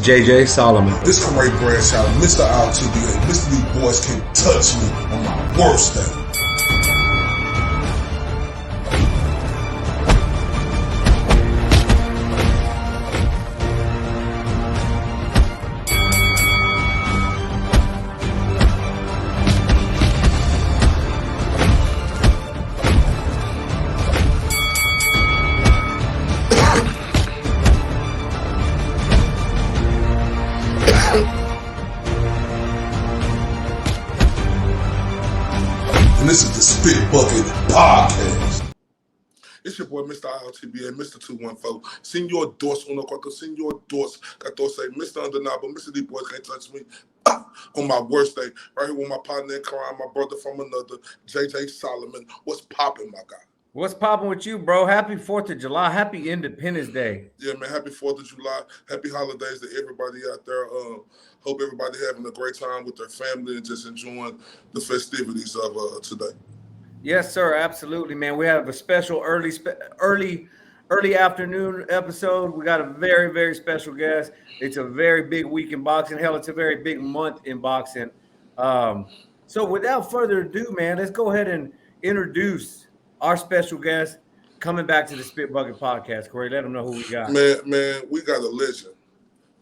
JJ Solomon. This Corey Bradshaw, Mr. RTBA. Mr. These boys can't touch me on my worst day. And this is the Spit Bucket Podcast. It's your boy, Mr. ILTBA, Mr. 214. Senor Dos, uno cuatro, Senor Dos. 14, Mr. Undeniable, Mr. These boys can't touch me on my worst day. Right here with my partner in crime, my brother from another, JJ Solomon. What's popping, my guy? What's popping with you, bro? Happy 4th of July. Happy Independence Day. Yeah, man. Happy 4th of July. Happy holidays to everybody out there. Hope everybody having a great time with their family and just enjoying the festivities of today. Yes, sir. Absolutely, man. We have a special early afternoon episode. We got a very, very special guest. It's a very big week in boxing. Hell, it's a very big month in boxing. So without further ado, man, let's go ahead and introduce our special guest coming back to the Spit Bucket Podcast. Corey, let them know who we got. Man, we got a legend.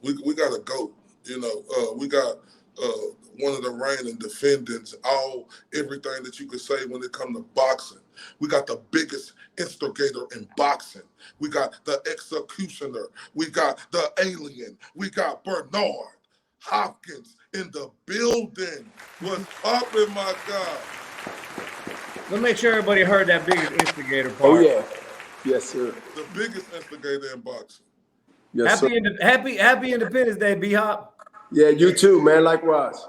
We got a GOAT. You know, we got one of the reigning defendants, everything that you could say when it comes to boxing. We got the biggest instigator in boxing. We got the executioner. We got the alien. We got Bernard Hopkins in the building. What's poppin', my guy? Let's make sure everybody heard that biggest instigator part. Oh, yeah. Yes, sir. The biggest instigator in boxing. Yes, Happy Independence Day, B-Hop. Yeah, you too, man. Likewise.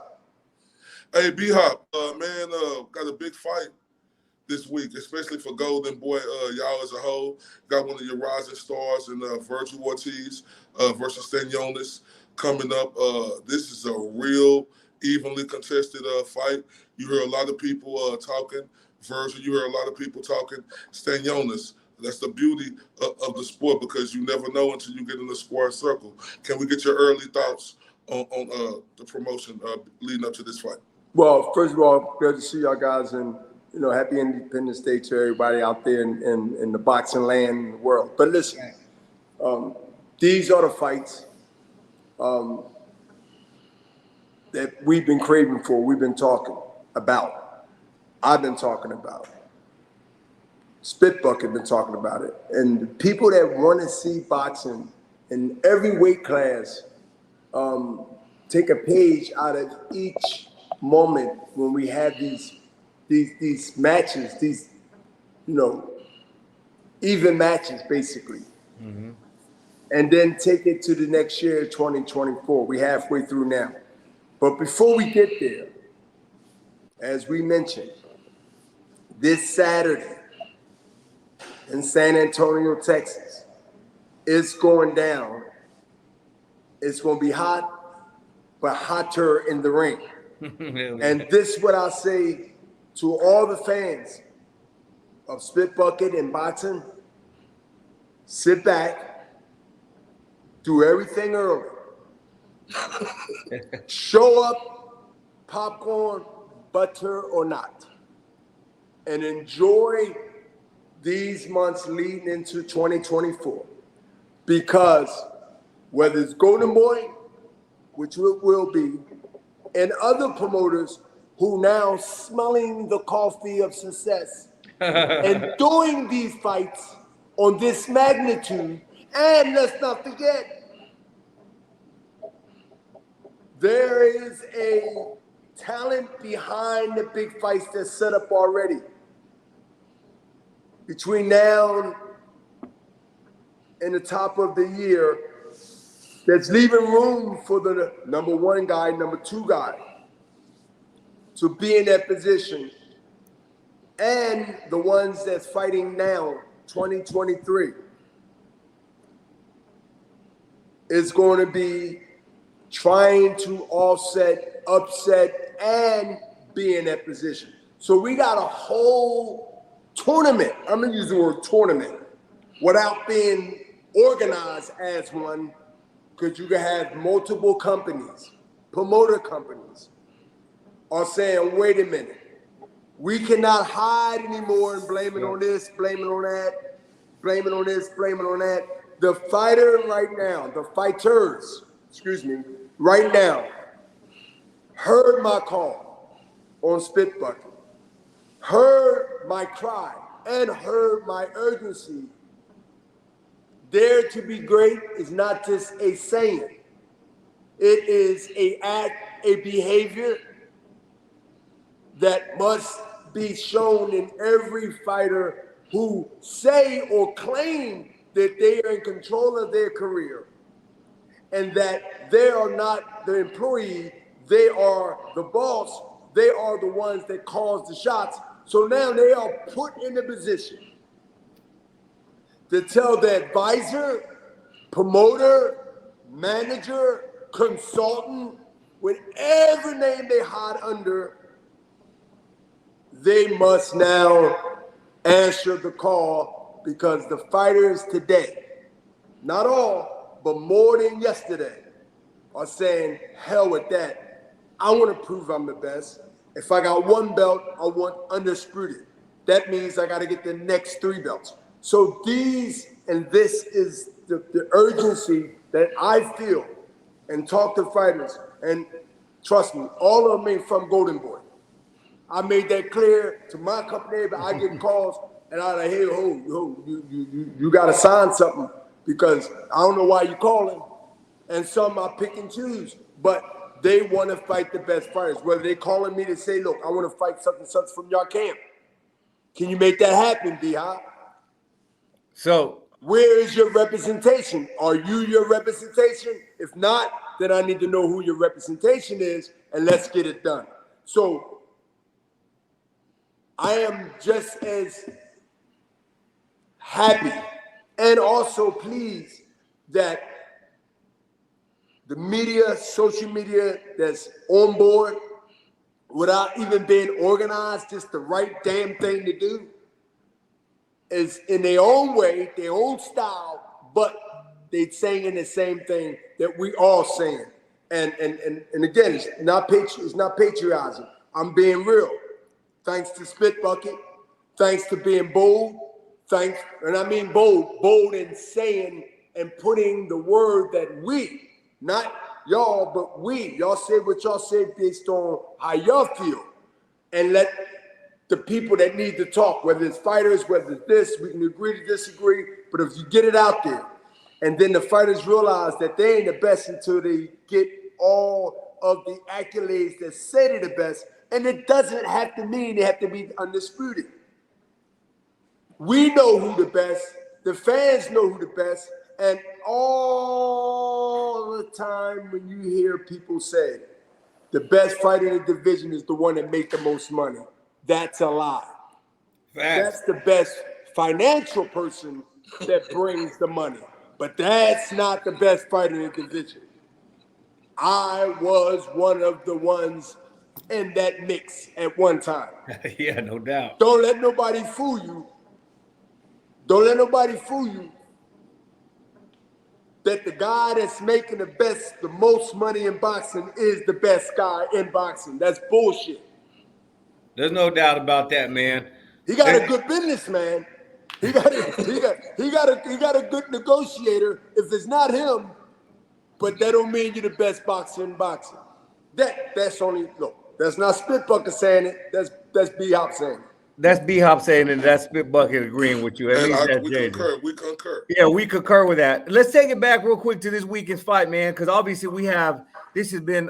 Hey, B-Hop, got a big fight this week, especially for Golden Boy, y'all as a whole. Got one of your rising stars in Virgil Ortiz versus Stanionis coming up. This is a real evenly contested fight. You hear a lot of people talking Virgil. You hear a lot of people talking Stanionis. That's the beauty of the sport, because you never know until you get in the square circle. Can we get your early thoughts on the promotion leading up to this fight? Well, first of all, good to see y'all guys, and happy Independence Day to everybody out there in the boxing land in the world. But listen, these are the fights that we've been craving for. We've been talking about. I've been talking about. Spit Bucket been talking about it. And the people that want to see boxing in every weight class take a page out of each moment when we have these matches, these even matches basically, and then take it to the next year, 2024. We're halfway through now, but before we get there, as we mentioned, this Saturday in San Antonio, Texas, it's going down. It's going to be hot, but hotter in the ring. And this is what I say to all the fans of Spit Bucket and boxing: sit back, do everything early, show up, popcorn, butter or not, and enjoy these months leading into 2024. Because whether it's Golden Boy, which it will be, and other promoters who now smelling the coffee of success and doing these fights on this magnitude. And let's not forget, there is a talent behind the big fights that's set up already. Between now and the top of the year, that's leaving room for the number one guy, number two guy to be in that position. And the ones that's fighting now, 2023, is going to be trying to offset, upset, and be in that position. So we got a whole tournament, I'm going to use the word tournament, without being organized as one, because you can have multiple companies, promoter companies, are saying, wait a minute, we cannot hide anymore and blame it on this, blame it on that, blame it on this, blame it on that. The fighter right now, the fighters, right now, heard my call on Spit Bucket, heard my cry, and heard my urgency. Dare to be great is not just a saying. It is an act, a behavior that must be shown in every fighter who say or claim that they are in control of their career and that they are not the employee, they are the boss, they are the ones that calls the shots. So now they are put in a position to tell the advisor, promoter, manager, consultant, whatever name they hide under, they must now answer the call, because the fighters today, not all, but more than yesterday, are saying, hell with that. I want to prove I'm the best. If I got one belt, I want undisputed. That means I got to get the next 3 belts. So this is the urgency that I feel and talk to fighters. And trust me, all of them ain't from Golden Boy. I made that clear to my company, but I get calls and I'm like, hey, you got to sign something, because I don't know why you calling. And some I pick and choose, but they want to fight the best fighters. Whether they calling me to say, look, I want to fight such and such from your camp. Can you make that happen, D-Hop? So where is your representation? Are you your representation? If not, then I need to know who your representation is, and let's get it done. So I am just as happy and also pleased that the media, social media that's on board without even being organized, just the right damn thing to do, is in their own way, their own style, but they saying the same thing that we all saying. And again, it's not patriotism. I'm being real. Thanks to Spit Bucket, thanks to being bold, and I mean bold in saying and putting the word that we, not y'all, but y'all say what y'all say based on how y'all feel, and let the people that need to talk, whether it's fighters, whether it's this, we can agree to disagree, but if you get it out there, and then the fighters realize that they ain't the best until they get all of the accolades that say they're the best, and it doesn't have to mean they have to be undisputed. We know who the best, the fans know who the best, and all the time when you hear people say the best fighter in the division is the one that makes the most money, that's a lie. That's the best financial person that brings the money, but that's not the best fighter in the division. I was one of the ones in that mix at one time. Yeah, no doubt. Don't let nobody fool you. Don't let nobody fool you that the guy that's making the most money in boxing is the best guy in boxing. That's bullshit. There's no doubt about that, man. He got a good businessman. He got a good negotiator. If it's not him, but that don't mean you're the best boxer in boxing. That's not Spit Bucket saying it. That's B-Hop saying it. That's B-Hop saying it. That's Spit Bucket agreeing with you. We concur. Yeah, we concur with that. Let's take it back real quick to this weekend's fight, man, because obviously this has been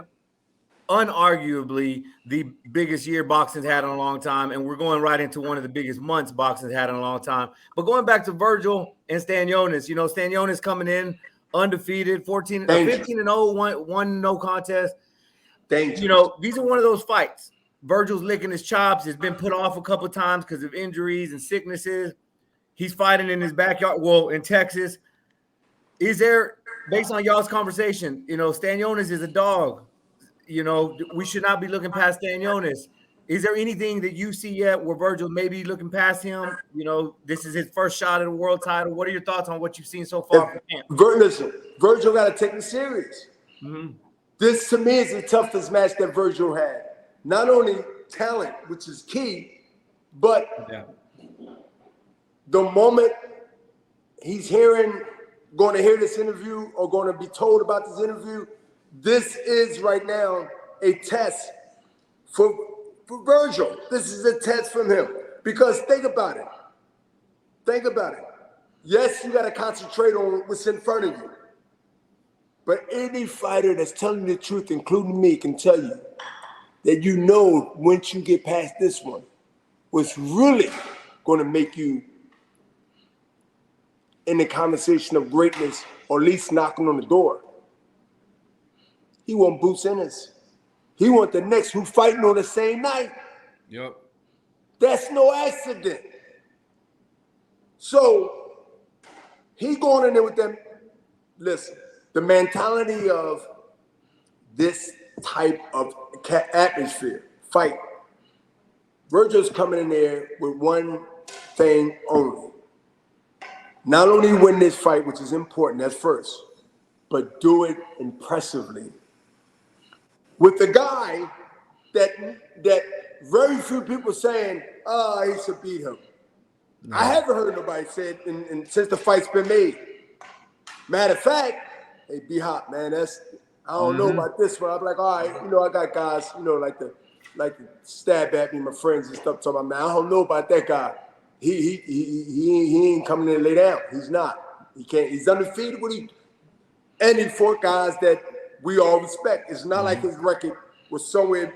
unarguably the biggest year boxing's had in a long time, and we're going right into one of the biggest months boxing's had in a long time. But going back to Virgil and Stanionis, Stanionis coming in undefeated, 15-0, one no contest. These are one of those fights. Virgil's licking his chops. It's been put off a couple of times because of injuries and sicknesses. He's fighting in his backyard, in Texas. Is there, based on y'all's conversation, Stanionis is a dog. We should not be looking past Stanionis. Is there anything that you see yet where Virgil may be looking past him? You know, this is his first shot at a world title. What are your thoughts on what you've seen so far from him? Listen, Virgil got to take it serious. Mm-hmm. This, to me, is the toughest match that Virgil had. Not only talent, which is key, but the moment he's going to hear this interview or going to be told about this interview, this is right now a test for Virgil. This is a test from him. Because think about it. Think about it. Yes, you got to concentrate on what's in front of you. But any fighter that's telling the truth, including me, can tell you that you know once you get past this one, what's really going to make you in the conversation of greatness, or at least knocking on the door. He want Boots Ennis. He want the next who fighting on the same night. Yep. That's no accident. So he going in there with them. Listen, the mentality of this type of atmosphere, fight. Virgil's coming in there with one thing only. Not only win this fight, which is important, that's first, but do it impressively. With the guy that very few people saying, he should beat him. No. I haven't heard nobody say it since the fight's been made. Matter of fact, hey, B-Hop, man, I don't know about this one. I'm like, all right, I got guys, like to stab at me, my friends and stuff, talking about, man, I don't know about that guy. He ain't coming in to lay down. He's not. He can't. He's undefeated. And he fought guys that we all respect. It's not like his record was somewhere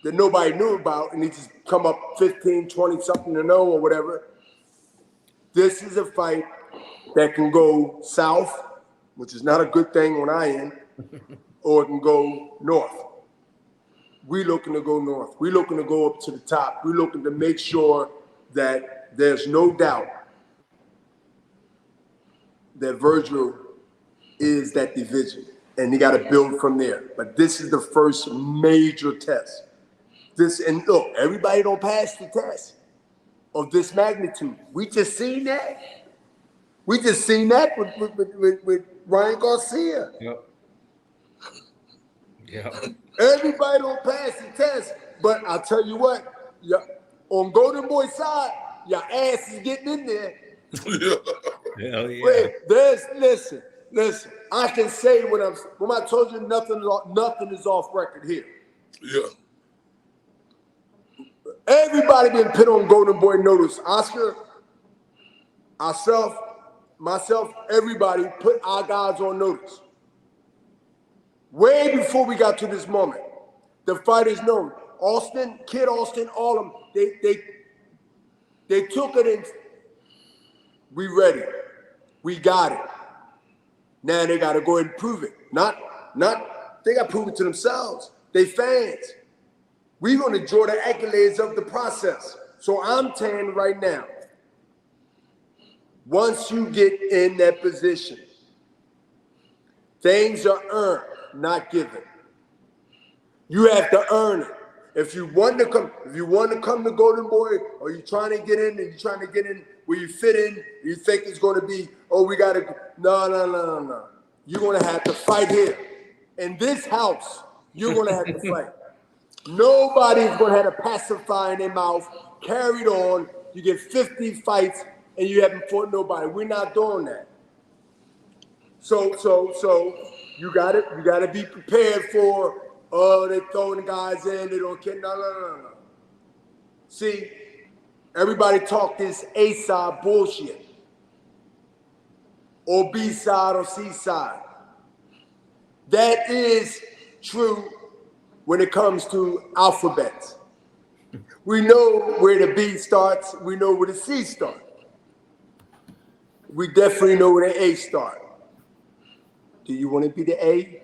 that nobody knew about and he just come up 15, 20 something to know or whatever. This is a fight that can go south, which is not a good thing on our end, or it can go north. We're looking to go north. We're looking to go up to the top. We're looking to make sure that there's no doubt that Virgil is that division, and he got to build from there. But this is the first major test. And look, everybody don't pass the test of this magnitude. We just seen that. We just seen that with Ryan Garcia. Yep. Yeah. Everybody don't pass the test, but I'll tell you what, on Golden Boy's side, your ass is getting in there. Hell yeah. Wait, listen. I can say when I told you nothing is off record here. Yeah. Everybody been put on Golden Boy notice. Oscar, myself, everybody put our guys on notice. Way before we got to this moment, the fighters know. Austin, Kid Austin, all of them, they took it and we ready. We got it. Now they got to go ahead and prove it. Not they got to prove it to themselves. They fans. We're going to enjoy the accolades of the process. So I'm telling you right now, once you get in that position, things are earned, not given. You have to earn it. If you want to come to Golden Boy, or you're trying to get in, and you're trying to get in where you fit in, you think it's going to be, we got to, no. You're going to have to fight here. In this house, you're going to have to fight. Nobody's going to have a pacifier in their mouth, carried on. You get 50 fights, and you haven't fought nobody. We're not doing that. So you got to be prepared for, they're throwing the guys in, they don't care. No. See, everybody talk this A-side bullshit. Or B-side or C-side. That is true when it comes to alphabets. We know where the B starts, we know where the C starts. We definitely know where the A starts. Do you want to be the A?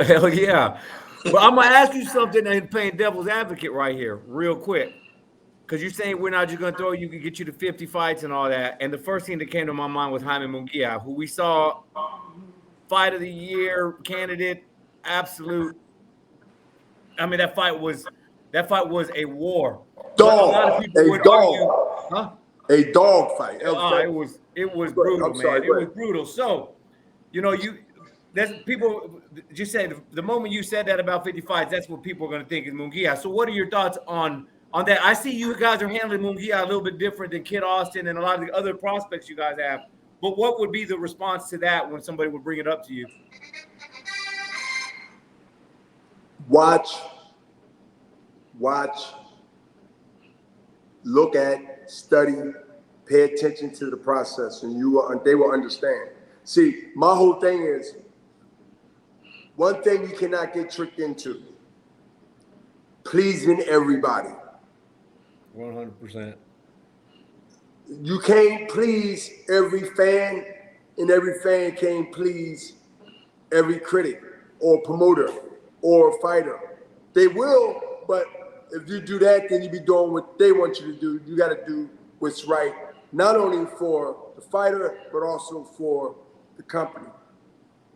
Hell yeah. But I'm going to ask you something and playing devil's advocate right here, real quick. Because you're saying we're not just going to throw you, can get you to 50 fights and all that. And the first thing that came to my mind was Jaime Munguia, who we saw fight of the year candidate, absolute. I mean, that fight was That fight was a war. Dog. A lot of people would argue, huh? A dog fight. It was brutal, man. It was brutal. So, you know, that's people just said the moment you said that about 50 fights, that's what people are going to think is Munguia. So, what are your thoughts on that? I see you guys are handling Munguia a little bit different than Kid Austin and a lot of the other prospects you guys have. But what would be the response to that when somebody would bring it up to you? Watch, look at, study, pay attention to the process, and they will understand. See, my whole thing is, one thing you cannot get tricked into, pleasing everybody. 100%. You can't please every fan, and every fan can't please every critic or promoter or fighter. They will, but if you do that, then you be doing what they want you to do. You got to do what's right, not only for the fighter, but also for the company.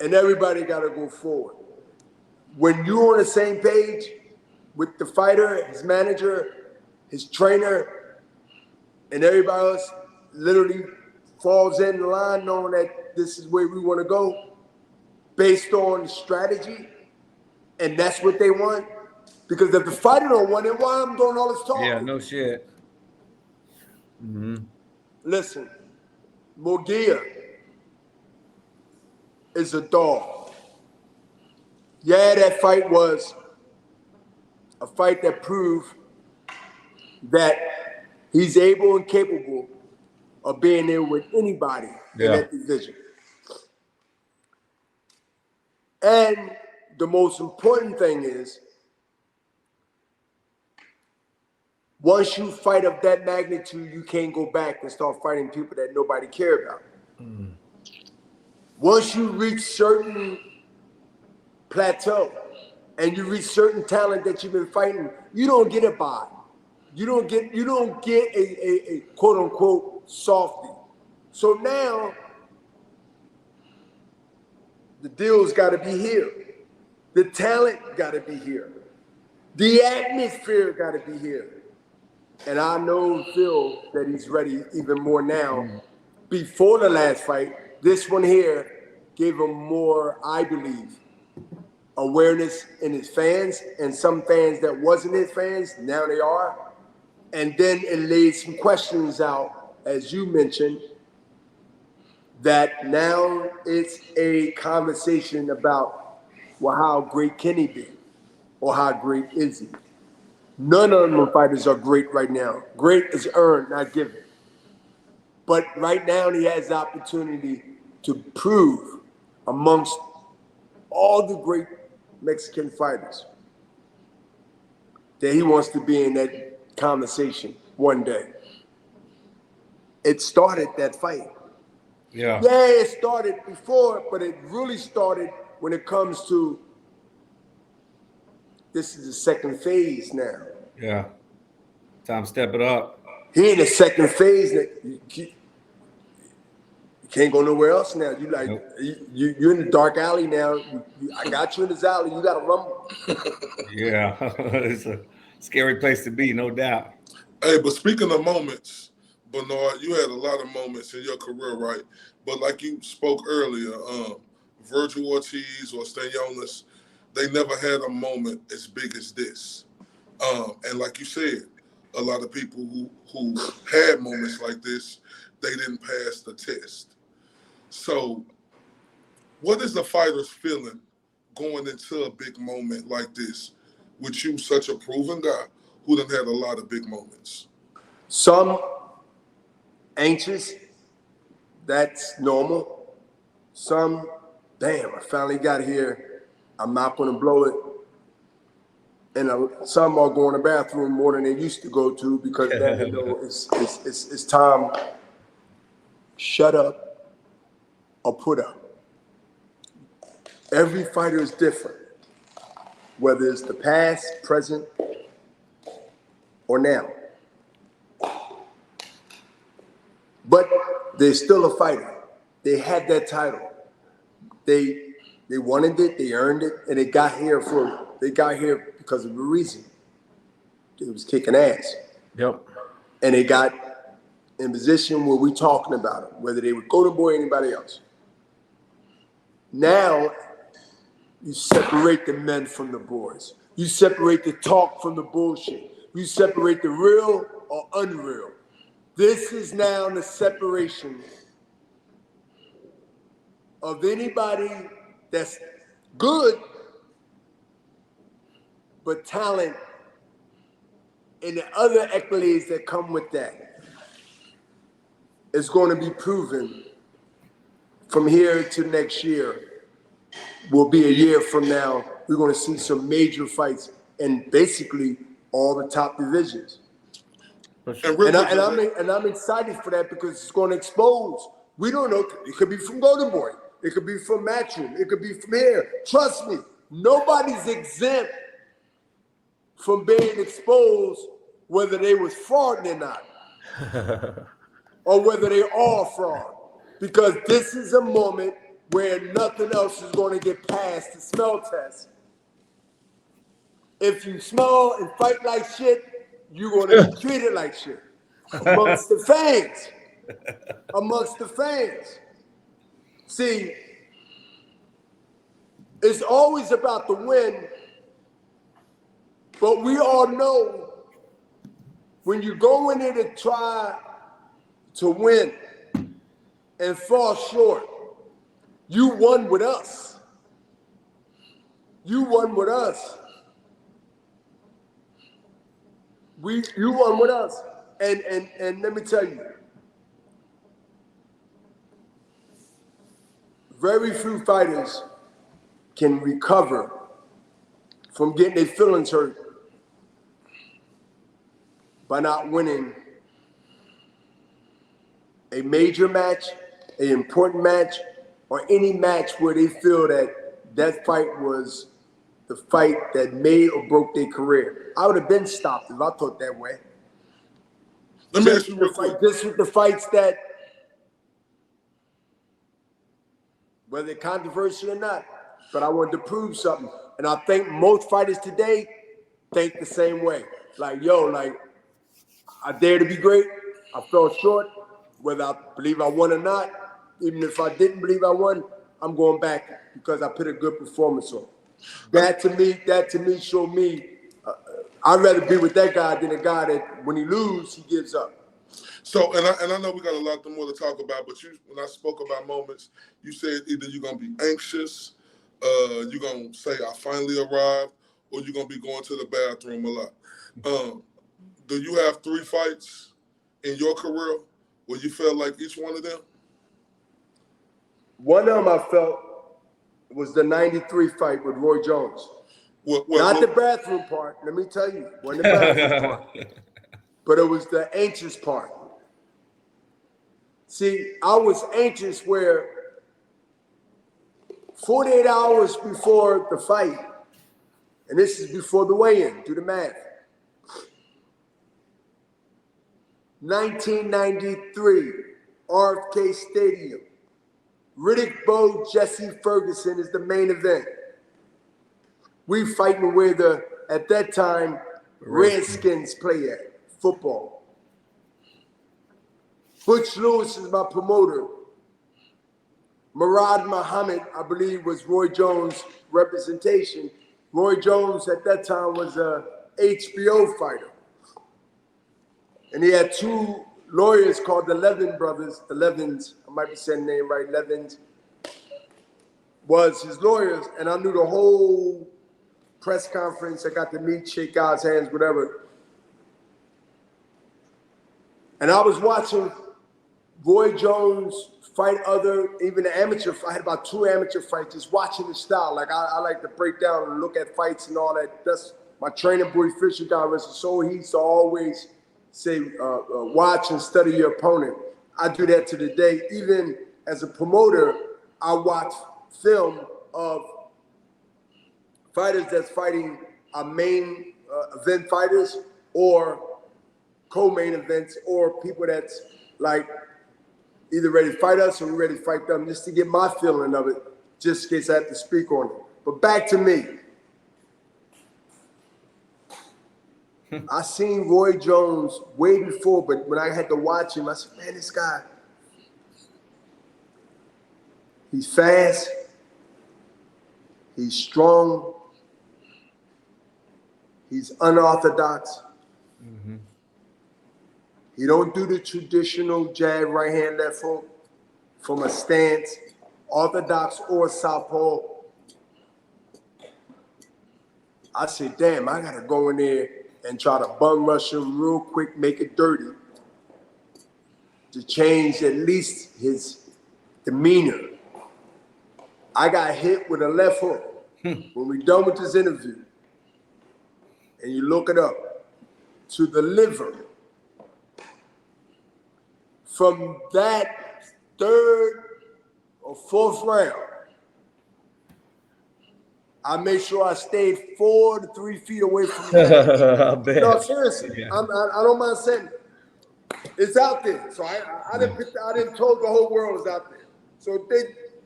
And everybody got to go forward. When you're on the same page with the fighter, his manager, his trainer, and everybody else literally falls in line knowing that this is where we want to go based on strategy, and that's what they want. Because if the fighter don't want it, why I'm doing all this talking? Yeah, no shit. Mm-hmm. Listen, Munguia is a dog. Yeah, that fight was a fight that proved that he's able and capable of being there with anybody in that division. And the most important thing is, once you fight of that magnitude, you can't go back and start fighting people that nobody care about. Mm. Once you reach certain plateau and you reach certain talent that you've been fighting, you don't get a bye. You don't get a quote unquote softie. So now the deal's got to be here. The talent got to be here. The atmosphere got to be here. And I know Phil that he's ready even more now. Before the last fight, this one here gave him more, I believe, awareness in his fans, and some fans that wasn't his fans, now they are. And then it laid some questions out, as you mentioned, that now it's a conversation about, well, how great can he be? Or how great is he? None of them fighters are great right now. Great is earned, not given. But right now he has the opportunity to prove amongst all the great Mexican fighters that he wants to be in that conversation one day. It started that fight. Yeah, it started before, but it really started when it comes to this is the second phase now. Yeah. Time to step it up. He in the second phase that you can't go nowhere else now. You like you're in the dark alley now. I got you in this alley. You got to rumble. Yeah, it's a scary place to be, no doubt. Hey, but speaking of moments, Bernard, you had a lot of moments in your career, right? But like you spoke earlier, Virgil Ortiz or Stanionis, they never had a moment as big as this. And like you said, a lot of people who had moments like this, they didn't pass the test. So what is the fighter's feeling going into a big moment like this with you, such a proven guy who done had a lot of big moments? Some anxious, that's normal. Some, damn, I finally got here. I'm not going to blow it. And some are going to the bathroom more than they used to go to because they know it's time. Shut up or put up. Every fighter is different, whether it's the past, present, or now. But they're still a fighter. They had that title. They wanted it, they earned it, and they got here because of a reason. was kicking ass. Yep. And they got in position where we're talking about them, whether they were Golden Boy or anybody else. Now, you separate the men from the boys. You separate the talk from the bullshit. You separate the real or unreal. This is now the separation of anybody that's good, but talent and the other accolades that come with that is going to be proven from here to next year. Will be a year from now. We're going to see some major fights in basically all the top divisions. And I'm excited for that because it's going to expose. We don't know. It could be from Golden Boy. It could be from Matchroom. It could be from here. Trust me, nobody's exempt from being exposed, whether they was frauding or not, or whether they are fraud. Because this is a moment where nothing else is going to get past the smell test. If you smell and fight like shit, you're going to be treated like shit amongst the fans. Amongst the fans. See, it's always about the win, but we all know when you go in there to try to win and fall short, you won with us. You won with us. You won with us. And let me tell you, very few fighters can recover from getting their feelings hurt by not winning a major match, an important match, or any match where they feel that fight was the fight that made or broke their career. I would have been stopped if I thought that way. Let me ask you real quick. This was the fights that, whether they're controversial or not, but I wanted to prove something. And I think most fighters today think the same way. Like, I dare to be great. I fell short, whether I believe I won or not. Even if I didn't believe I won, I'm going back because I put a good performance on. That to me showed me I'd rather be with that guy than a guy that when he loses, he gives up. So, and I know we got a lot more to talk about, but when I spoke about moments, you said either you're going to be anxious, you're going to say, I finally arrived, or you're going to be going to the bathroom a lot. Do you have 3 fights in your career where you felt like each one of them? One of them I felt was the 93 fight with Roy Jones. Not the bathroom part, let me tell you. Wasn't the bathroom part. But it was the anxious part. See, I was anxious where 48 hours before the fight, and this is before the weigh-in, do the math. 1993, RFK Stadium. Riddick Bowe, Jesse Ferguson is the main event. We fighting where at that time, Redskins play at, football. Butch Lewis is my promoter. Murad Muhammad, I believe, was Roy Jones' representation. Roy Jones at that time was a HBO fighter. And he had 2 lawyers called the Levin brothers. The Levins, I might be saying the name right, Levins, was his lawyers. And I knew the whole press conference. I got to meet, shake guys' hands, whatever. And I was watching Roy Jones fight even the amateur. I had about 2 amateur fights, just watching the style. Like I like to break down and look at fights and all that. That's my trainer, Boy Fisher, God rest his soul. He used to always say, watch and study your opponent. I do that to the day. Even as a promoter, I watch film of fighters that's fighting main event fighters or co-main events or people that's like either ready to fight us or we're ready to fight them, just to get my feeling of it, just in case I have to speak on it. But back to me. I seen Roy Jones way before, but when I had to watch him, I said, man, this guy, he's fast, he's strong, he's unorthodox. Mm-hmm. He don't do the traditional jab, right hand, left hook from a stance, orthodox or southpaw. I said, damn, I gotta go in there and try to bum rush him real quick, make it dirty, to change at least his demeanor. I got hit with a left hook when we done with this interview, and you look it up, to the liver. From that third or fourth round, I made sure I stayed 4 to 3 feet away from him. I bet. No, seriously, Yeah. I don't mind saying it. It's out there. So I didn't tell the whole world it's out there. So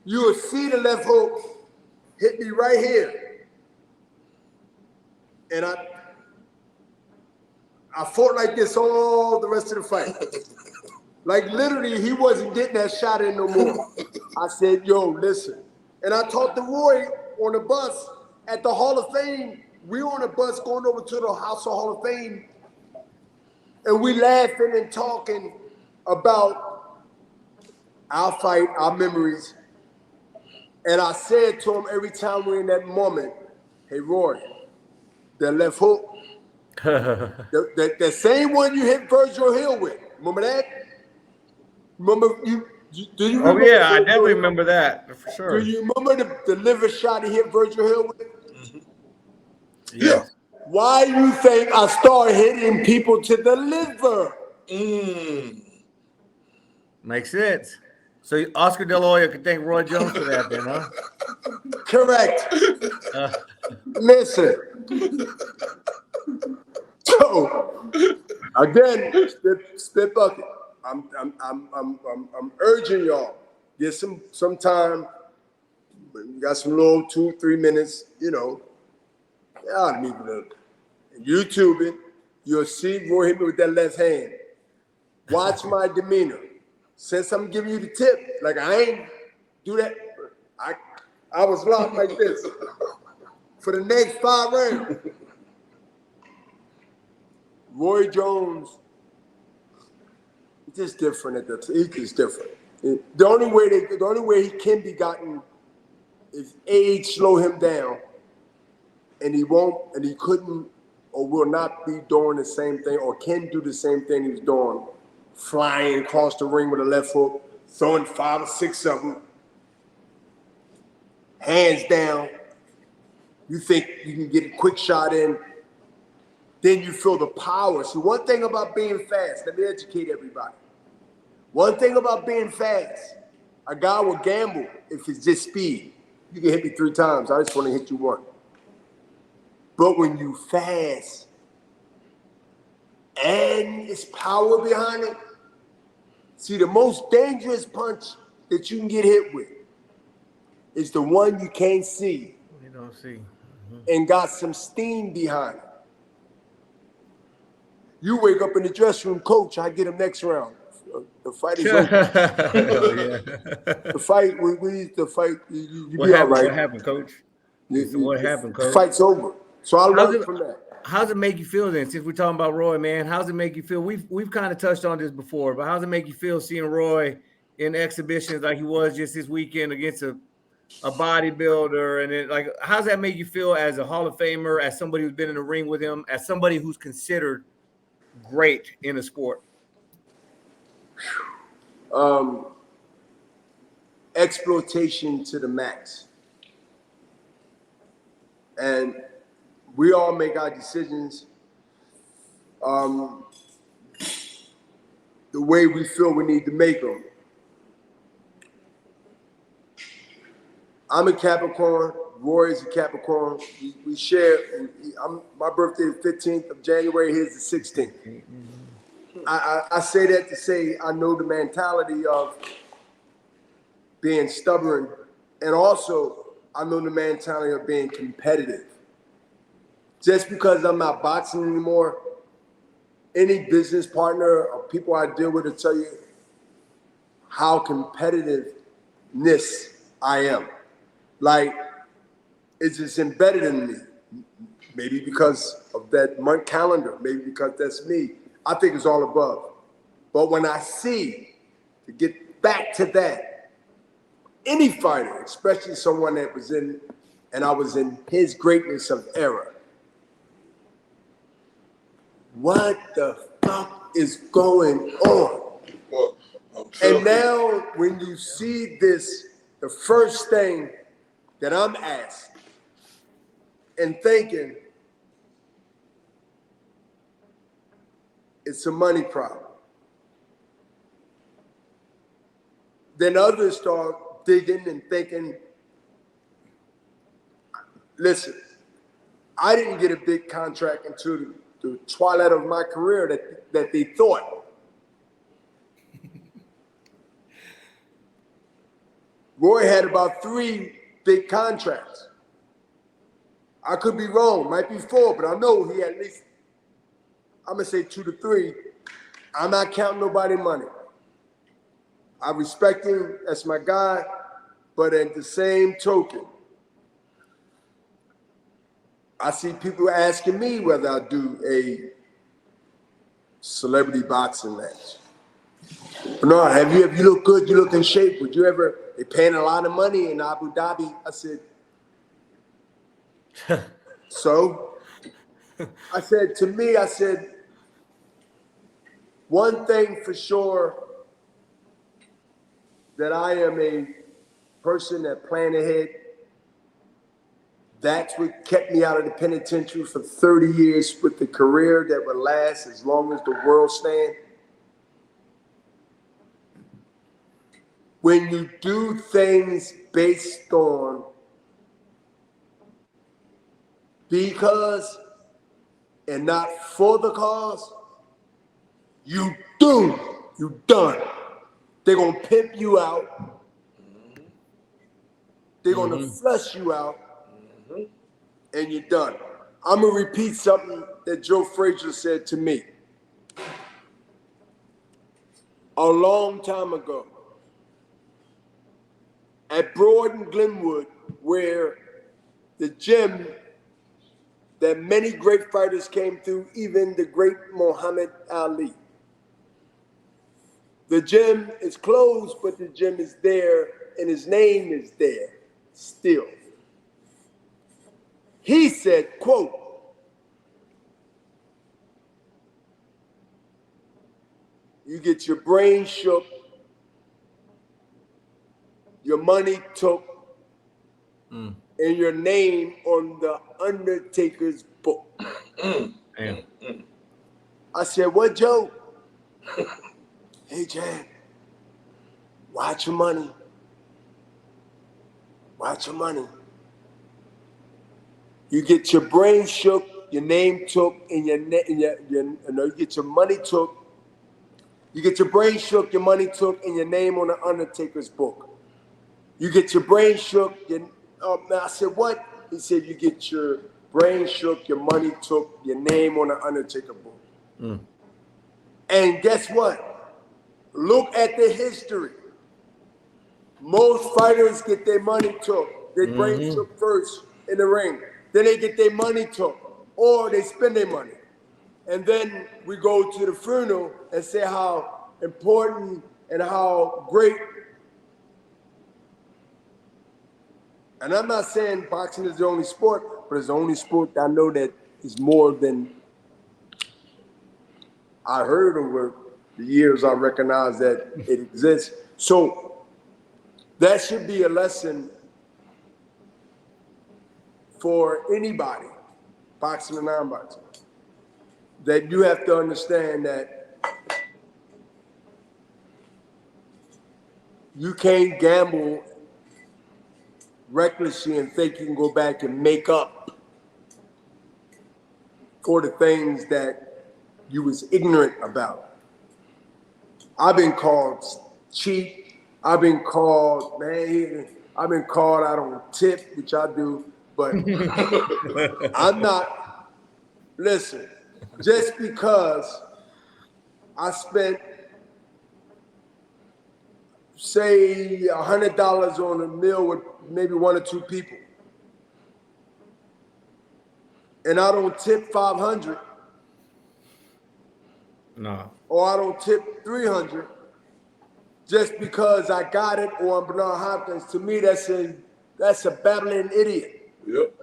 you will see the left hook hit me right here. And I fought like this all the rest of the fight. Like literally, he wasn't getting that shot in no more. I said, yo, listen. And I talked to Roy on the bus at the Hall of Fame. We were on a bus going over to the House of Hall of Fame. And we laughing and talking about our fight, our memories. And I said to him every time we're in that moment, hey, Roy, that left hook, the same one you hit Virgil Hill with. Remember that? Remember do you remember? Oh yeah, I definitely remember that for sure. Do you remember the liver shot he hit Virgil Hill with? Mm-hmm. Yeah. Why you think I started hitting people to the liver? Makes sense. So Oscar De La Hoya could thank Roy Jones for that then, huh? Correct. Listen. So again, spit bucket. I'm urging y'all. Get some time. You got some little 2-3 minutes. You know, y'all need to YouTube it. You'll see Roy hit me with that left hand. Watch my demeanor. Since I'm giving you the tip, like I ain't do that. I was locked like this for the next 5 rounds. Roy Jones, he's just different he's just different. The only way he can be gotten is age slow him down, and he couldn't or will not be doing the same thing or can do the same thing he's doing, flying across the ring with a left hook, throwing 5 or 6 of them, hands down. You think you can get a quick shot in, then you feel the power. See, one thing about being fast, let me educate everybody. One thing about being fast, a guy will gamble if it's just speed. You can hit me 3 times, I just want to hit you 1. But when you fast and it's power behind it, see, the most dangerous punch that you can get hit with is the one you can't see. You don't see. And got some steam behind it. You wake up in the dressing room, coach, I get him next round. The fight is over. The fight, the fight, you be all right. What happened, coach? What happened, coach? The fight's over. So I learned from that. How's it make you feel then? Since we're talking about Roy, man, how's it make you feel? We've kind of touched on this before, but how's it make you feel seeing Roy in exhibitions like he was just this weekend against a bodybuilder? And then, like, how's that make you feel as a Hall of Famer, as somebody who's been in the ring with him, as somebody who's considered great in the sport? Exploitation to the max. And we all make our decisions the way we feel we need to make them. I'm a Capricorn. Roy is a Capricorn. We share. My birthday is 15th of January. His is 16th. I say that to say I know the mentality of being stubborn, and also I know the mentality of being competitive. Just because I'm not boxing anymore any business partner or people I deal with will tell you how competitiveness I am. Like, it's just embedded in me. Maybe because of that month calendar, maybe because that's me. I think it's all above. But when I see, to get back to that, any fighter, especially someone that was in, and I was in his greatness of era, what the fuck is going on? Well, And now when you see this, the first thing that I'm asked and thinking, it's a money problem. Then others start digging and thinking, listen, I didn't get a big contract until the twilight of my career that they thought. Roy had about 3 big contracts. I could be wrong, might be 4, but I know he had at least, I'm gonna say 2 to 3. I'm not counting nobody money. I respect him, that's my guy, but at the same token, I see people asking me whether I do a celebrity boxing match. No, if you look good, you look in shape, would you ever, they paying a lot of money in Abu Dhabi. I said, so? I said, to me, I said, one thing for sure, that I am a person that planned ahead. That's what kept me out of the penitentiary for 30 years with the career that would last as long as the world stands. When you do things based on because and not for the cause, you doomed. You done. They're gonna pimp you out. They're gonna flush you out, and you're done. I'm gonna repeat something that Joe Frazier said to me a long time ago at Broad and Glenwood, where the gym that many great fighters came through, even the great Muhammad Ali. The gym is closed, but the gym is there, and his name is there still. He said, quote, you get your brain shook, your money took, and your name on the Undertaker's book. Damn. I said, what, Joe? Hey, Jan, watch your money. Watch your money. You get your brain shook, your name took, and you get your money took. You get your brain shook, your money took, and your name on the Undertaker's book. You get your brain shook. I said, what? He said, you get your brain shook, your money took, your name on the Undertaker book. And guess what? Look at the history. Most fighters get their money took. Their brain took first in the ring. Then they get their money took, or they spend their money. And then we go to the funeral and say how important and how great. And I'm not saying boxing is the only sport, but it's the only sport that I know that is more than I heard over the years. I recognize that it exists. So that should be a lesson for anybody, boxing or non-boxing, that you have to understand that you can't gamble recklessly and think you can go back and make up for the things that you was ignorant about. I've been called cheap. I've been called, man, I've been called out on tip, which I do, but I'm not, listen, just because I spent, say, $100 on a meal with maybe 1 or 2 people. And I don't tip 500. No. Or I don't tip 300 just because I got it or I'm Bernard Hopkins. To me, that's a babbling idiot. Yep.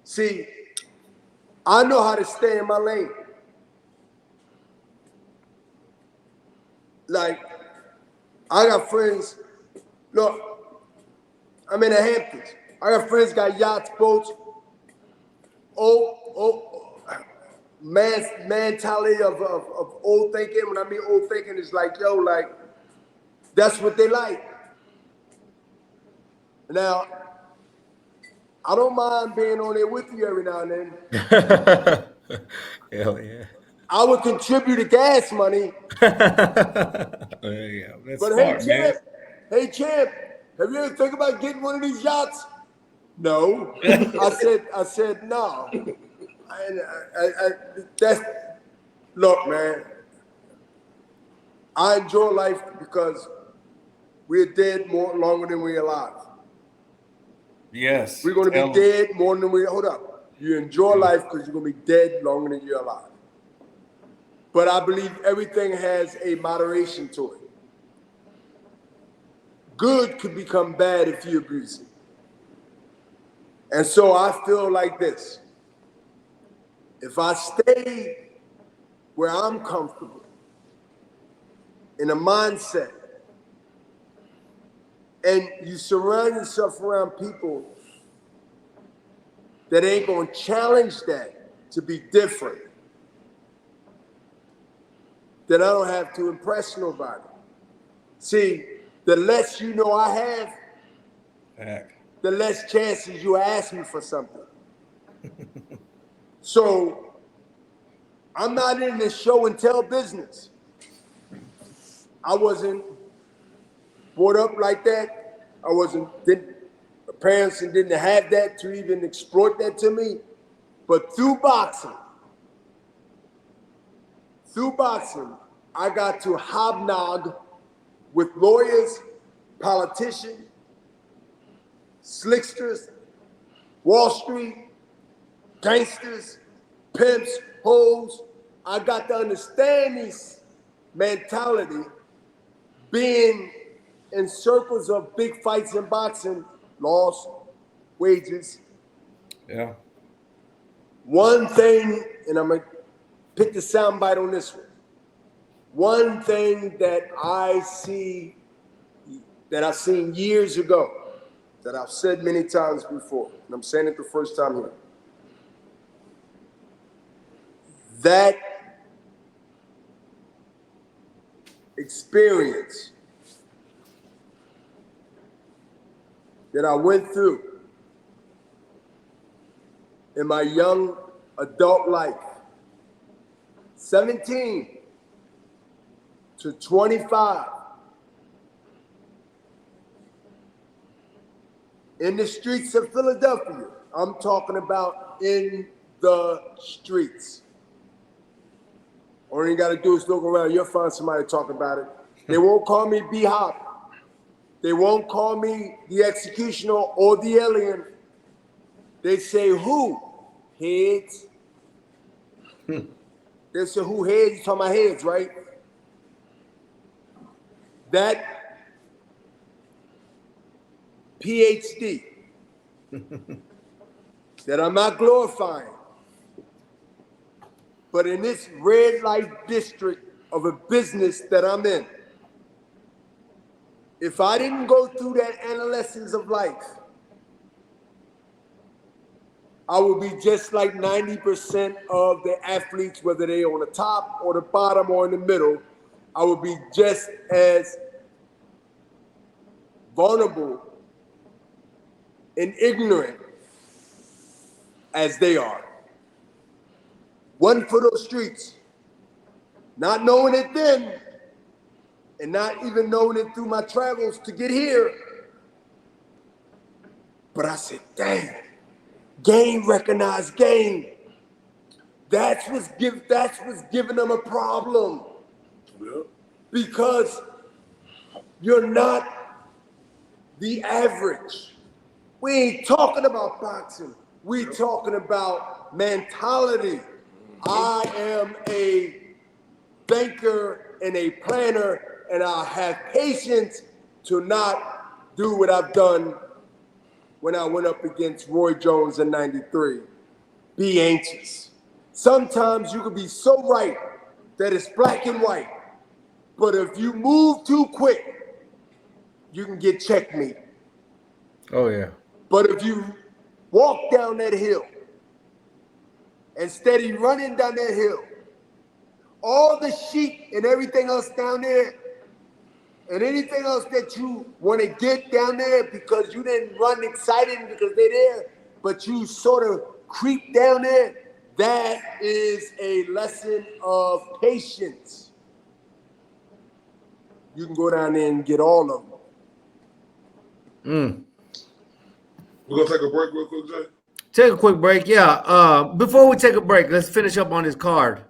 See, I know how to stay in my lane. Like, I got friends, look, I'm in the Hamptons. I got friends got yachts, boats, mentality of old thinking. When I mean old thinking, it's like, yo, like, that's what they like. Now, I don't mind being on there with you every now and then. Hell yeah. I would contribute the gas money. Yeah, that's But smart, man. Hey champ, have you ever think about getting one of these yachts? No. I said no. Look, man. I enjoy life because we're dead longer than we're alive. Yes. We're going to be dead more than hold up. You enjoy life because you're going to be dead longer than you're alive. But I believe everything has a moderation to it. Good could become bad if you abuse it. And so I feel like this. If I stay where I'm comfortable, in a mindset, and you surround yourself around people that ain't gonna challenge that to be different, then I don't have to impress nobody. See, the less you know I have, the less chances you ask me for something. So I'm not in this show and tell business. I wasn't brought up like that. My parents didn't have that to even exploit that to me. But through boxing, I got to hobnob with lawyers, politicians, slicksters, Wall Street, gangsters, pimps, hoes. I got to understand this mentality, being in circles of big fights in boxing, loss, wages. Yeah. One thing, and I'm going to pick the soundbite on this one. One thing that I see, that I've seen years ago, that I've said many times before, and I'm saying it the first time here. That experience that I went through in my young adult life, 17 to 25, in the streets of Philadelphia. I'm talking about in the streets. All you got to do is look around. You'll find somebody talking about it. They won't call me B-Hop. They won't call me the executioner or the alien. They say who? Heads. They say who heads? You're talking about heads, right? That PhD that I'm not glorifying, but in this red light district of a business that I'm in, if I didn't go through that adolescence of life, I would be just like 90% of the athletes, whether they're on the top or the bottom or in the middle. I would be just as vulnerable and ignorant as they are. Wasn't for those streets. Not knowing it then, and not even knowing it through my travels to get here. But I said, dang, game recognized game. That's what's giving them a problem. Yeah. Because you're not the average. We ain't talking about boxing. We talking about mentality. I am a thinker and a planner, and I have patience to not do what I've done when I went up against Roy Jones in '93. Be anxious. Sometimes you can be so right that it's black and white, but if you move too quick, you can get checkmate. Oh yeah. But if you walk down that hill and steady running down that hill, all the sheep and everything else down there, and anything else that you want to get down there because you didn't run excited because they're there, but you sort of creep down there, that is a lesson of patience. You can go down there and get all of them. We're going to take a break real quick, Jay? Take a quick break. Yeah. Before we take a break, let's finish up on this card.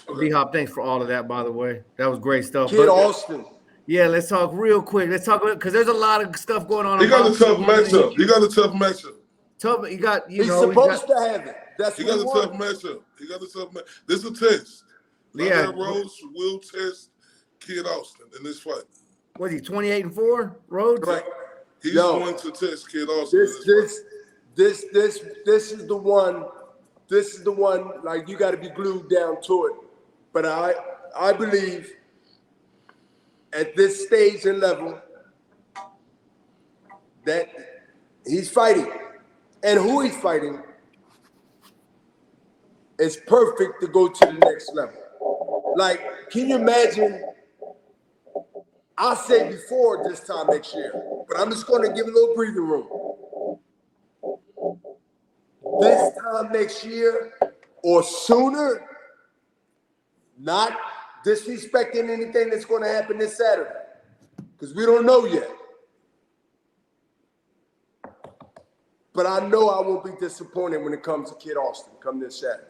Okay. D-Hop, thanks for all of that, by the way. That was great stuff. Kid Austin. Yeah, let's talk real quick. Let's talk about, because there's a lot of stuff going on. He got a tough matchup. He got a tough matchup. Tough. You got, He's supposed to have it. That's He what got a tough matchup. He got a tough matchup. This is a test. Yeah. Rhodes will test Kid Austin in this fight. Was he 28-4, Rhodes? Right. He's going to test Kid Austin. This is the one. This is the one. Like, you got to be glued down to it. But I believe at this stage and level that he's fighting, and who he's fighting is perfect to go to the next level. Like, can you imagine? I'll say before this time next year, but I'm just going to give a little breathing room. This time next year or sooner, not disrespecting anything that's going to happen this Saturday, because we don't know yet. But I know I won't be disappointed when it comes to Kid Austin come this Saturday.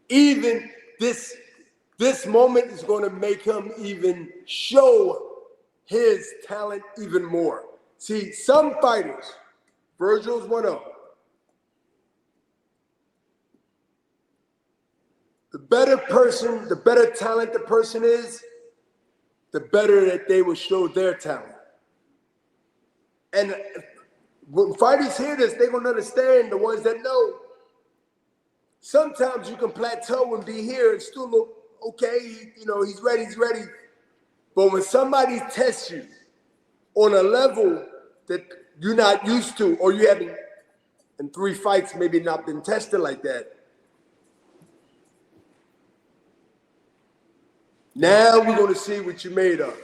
Even this moment is going to make him even show his talent even more. See, some fighters, Virgil's one of them. The better person, the better talent the person is, the better that they will show their talent. And when fighters hear this, they're going to understand, the ones that know. Sometimes you can plateau and be here and still look okay, you know, he's ready. But when somebody tests you on a level that you're not used to, or you haven't, in 3 fights, maybe not been tested like that, now we're going to see what you're made of.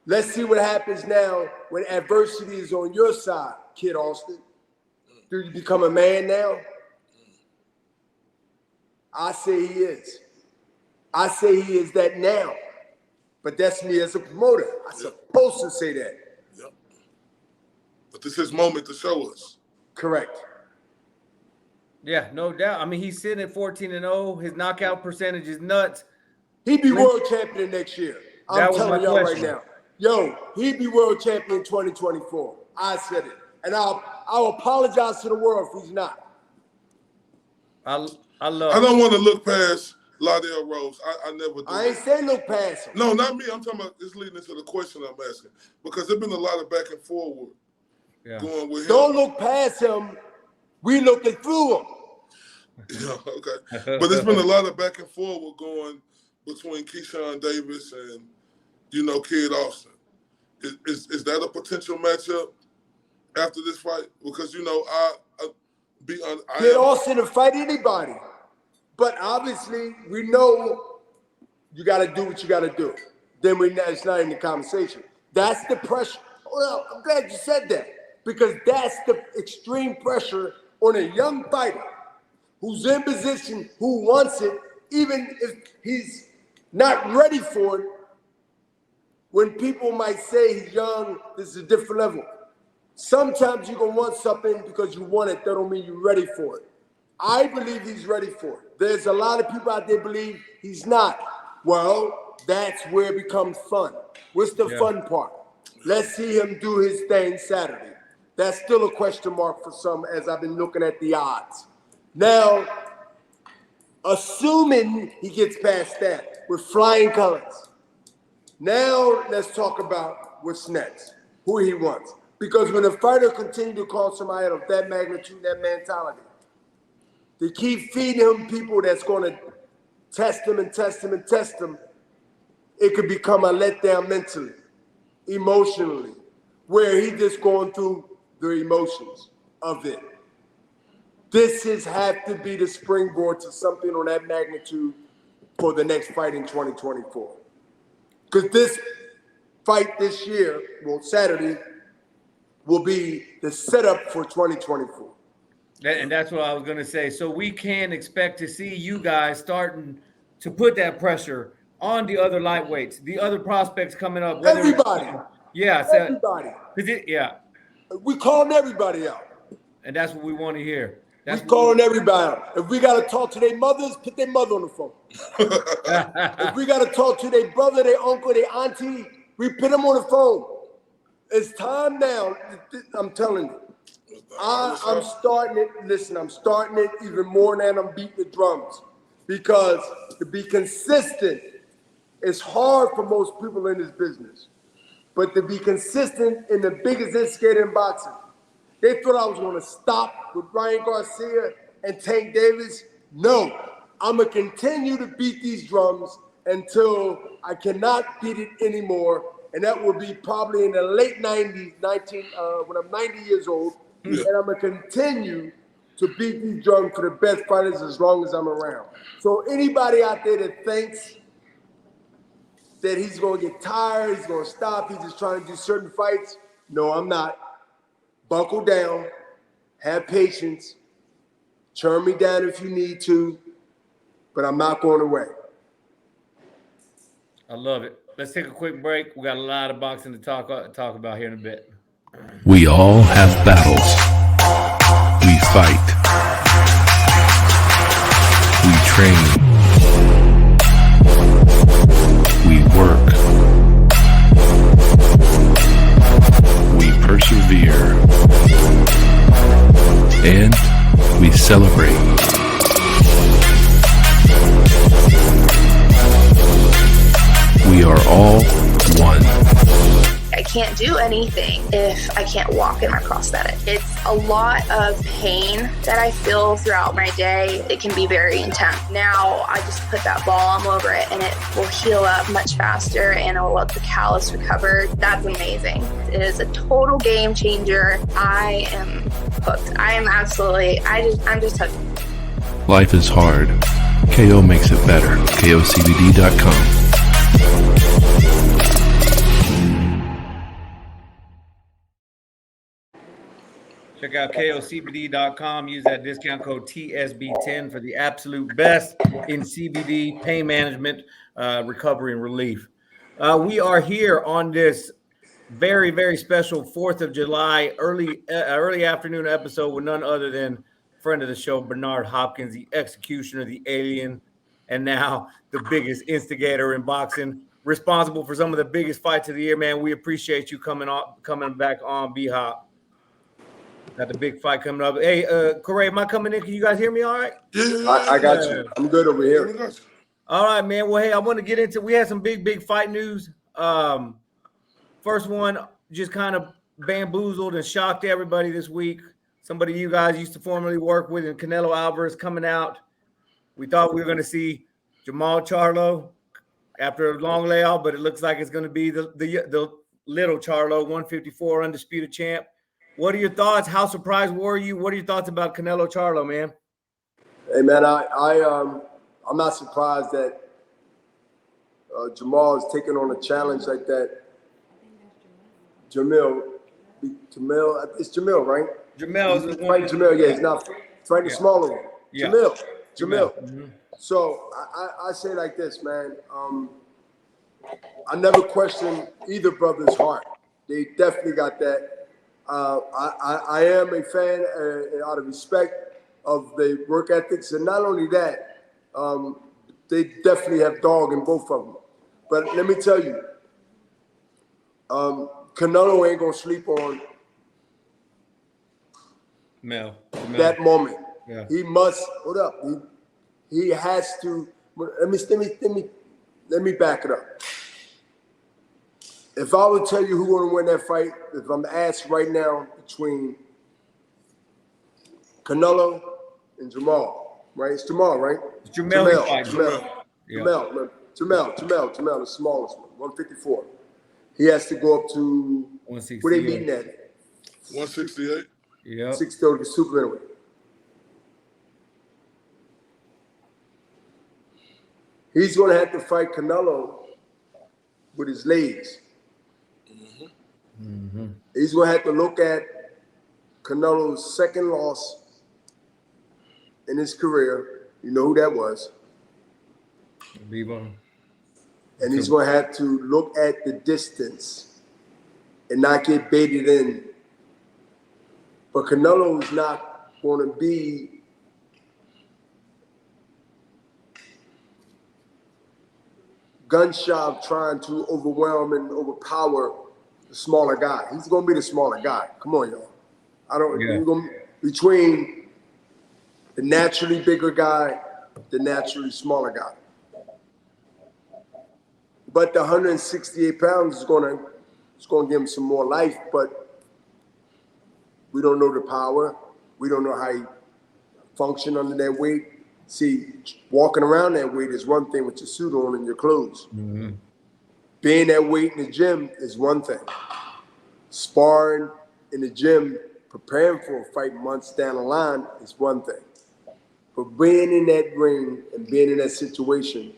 Let's see what happens now when adversity is on your side, Kid Austin. Do you become a man now? I say he is. I say he is that now. But that's me as a promoter. I'm supposed to say that. Yep. But this is his moment to show us. Correct. Yeah, no doubt. I mean, he's sitting at 14-0. His knockout percentage is nuts. He'd be world champion next year. I'm telling y'all right now. Yo, he'd be world champion in 2024. I said it. And I'll apologize to the world if he's not. I don't want to look past Lardell Rose. I never do. I ain't saying look past him. No, not me. I'm talking about it's leading into the question I'm asking. Because there's been a lot of back and forward going with him. Don't look past him. We looking through him. Yeah, okay. But there's been a lot of back and forward going between Keyshawn Davis and, Kid Austin. Is that a potential matchup after this fight? Because, Kid Austin will fight anybody. But obviously, we know you got to do what you got to do. Then it's not in the conversation. That's the pressure. Well, I'm glad you said that. Because that's the extreme pressure on a young fighter who's in position, who wants it, even if he's not ready for it. When people might say he's young, this is a different level. Sometimes you're going to want something because you want it. That don't mean you're ready for it. I believe he's ready for it. There's a lot of people out there believe he's not. Well, that's where it becomes fun. What's the fun part? Let's see him do his thing Saturday. That's still a question mark for some as I've been looking at the odds. Now, assuming he gets past that with flying colors. Now, let's talk about what's next, who he wants. Because when a fighter continues to call somebody out of that magnitude, that mentality, they keep feeding him people that's going to test him and test him and test him, it could become a letdown mentally, emotionally, where he's just going through the emotions of it. This has had to be the springboard to something on that magnitude for the next fight in 2024. Because this fight this year, well, Saturday, will be the setup for 2024. And that's what I was going to say. So we can expect to see you guys starting to put that pressure on the other lightweights, the other prospects coming up. Everybody. Yeah. Everybody. We calling everybody out. And that's what we want to hear. We calling everybody out. If we got to talk to their mothers, put their mother on the phone. If we got to talk to their brother, their uncle, their auntie, we put them on the phone. It's time now. I'm telling you. I'm starting it. Listen, I'm starting it even more than I'm beating the drums. Because to be consistent, it's hard for most people in this business. But to be consistent in the biggest instigator in boxing, they thought I was going to stop with Ryan Garcia and Tank Davis. No, I'm going to continue to beat these drums until I cannot beat it anymore. And that will be probably in the late 90s, when I'm 90 years old. And I'm going to continue to beat these drums for the best fighters as long as I'm around. So anybody out there that thinks that he's going to get tired, he's going to stop, he's just trying to do certain fights, no, I'm not. Buckle down, have patience, turn me down if you need to, but I'm not going away. I love it. Let's take a quick break. We got a lot of boxing to talk about here in a bit. We all have battles. We fight. We train. We work. We persevere. And we celebrate. We are all one. I can't do anything if I can't walk in my prosthetic. It's a lot of pain that I feel throughout my day. It can be very intense. Now I just put that balm over it and it will heal up much faster and it will let the callus recover. That's amazing. It is a total game changer. I am hooked. I'm just hooked. Life is hard. KO makes it better. KOCBD.com. Check out KOCBD.com. Use that discount code TSB10 for the absolute best in CBD, pain management, recovery, and relief. We are here on this very, very special 4th of July early afternoon episode with none other than friend of the show, Bernard Hopkins, the executioner, the alien, and now the biggest instigator in boxing, responsible for some of the biggest fights of the year, man. We appreciate you coming back on, B-Hop. Got the big fight coming up. Hey, Corey, am I coming in? Can you guys hear me all right? Yeah. I got you. I'm good over here. All right, man. Well, hey, I want to get into, we had some big fight news. First one just kind of bamboozled and shocked everybody this week. Somebody you guys used to formerly work with, and Canelo Alvarez coming out. We thought we were going to see Jamal Charlo after a long layoff, but it looks like it's going to be the little Charlo, 154 undisputed champ. What are your thoughts? How surprised were you? What are your thoughts about Canelo Charlo, man? Hey, man, I'm not surprised that Jamal is taking on a challenge like that. Jamil, it's Jamil, right? Jamil is fighting Jamil. Yeah, he's not fighting the smaller one. Yeah. Jamil. Mm-hmm. So I say like this, man. I never questioned either brother's heart. They definitely got that. I am a fan out of respect of the work ethics, and not only that, they definitely have dog in both of them. But let me tell you, Canelo ain't gonna sleep on that moment. Yeah. He must. Hold up. He has to. Let me back it up. If I would tell you who gonna win that fight, if I'm asked right now between Canelo and Jamal, right? It's Jamal, right? Jamel. Jamel, the smallest one, 154. He has to go up to 168. where they meeting at? 168. Yeah. 630 to super middleweight. He's going to have to fight Canelo with his legs. He's going to have to look at Canelo's second loss in his career. You know who that was. Bebo. And he's going to have to look at the distance and not get baited in. But Canelo is not going to be gun shy of trying to overwhelm and overpower the smaller guy. He's going to be the smaller guy. Come on, y'all. Between the naturally bigger guy, the naturally smaller guy. But the 168 pounds is going to give him some more life, but we don't know the power. We don't know how he function under that weight. See, walking around that weight is one thing with your suit on and your clothes. Mm-hmm. Being that weight in the gym is one thing. Sparring in the gym, preparing for a fight months down the line is one thing. But being in that ring and being in that situation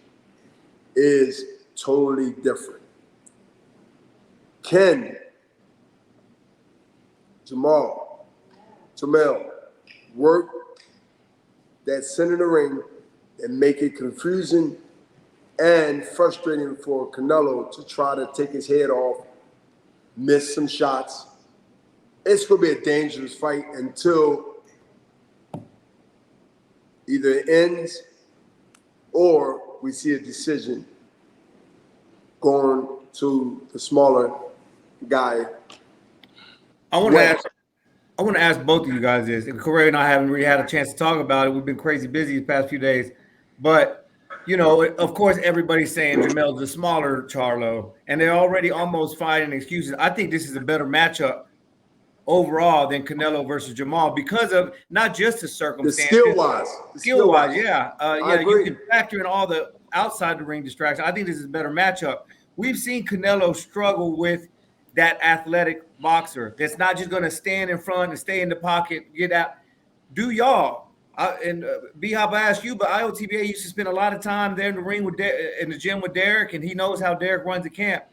is totally different. Can Jamel work that center of the ring and make it confusing and frustrating for Canelo to try to take his head off, miss some shots? It's going to be a dangerous fight until either it ends or we see a decision going to the smaller guy. I want to ask both of you guys this. And Corey and I haven't really had a chance to talk about it. We've been crazy busy the past few days. But, you know, of course, everybody's saying Jamel's the smaller Charlo, and they're already almost finding excuses. I think this is a better matchup overall than Canelo versus Jamal because of not just the circumstances. Skill-wise, yeah. You can factor in all the outside the ring distractions. I think this is a better matchup. We've seen Canelo struggle with that athletic boxer that's not just going to stand in front and stay in the pocket, get out. Do y'all? B-Hop, I asked you, but IOTBA used to spend a lot of time there in the ring in the gym with Derek, and he knows how Derek runs the camp.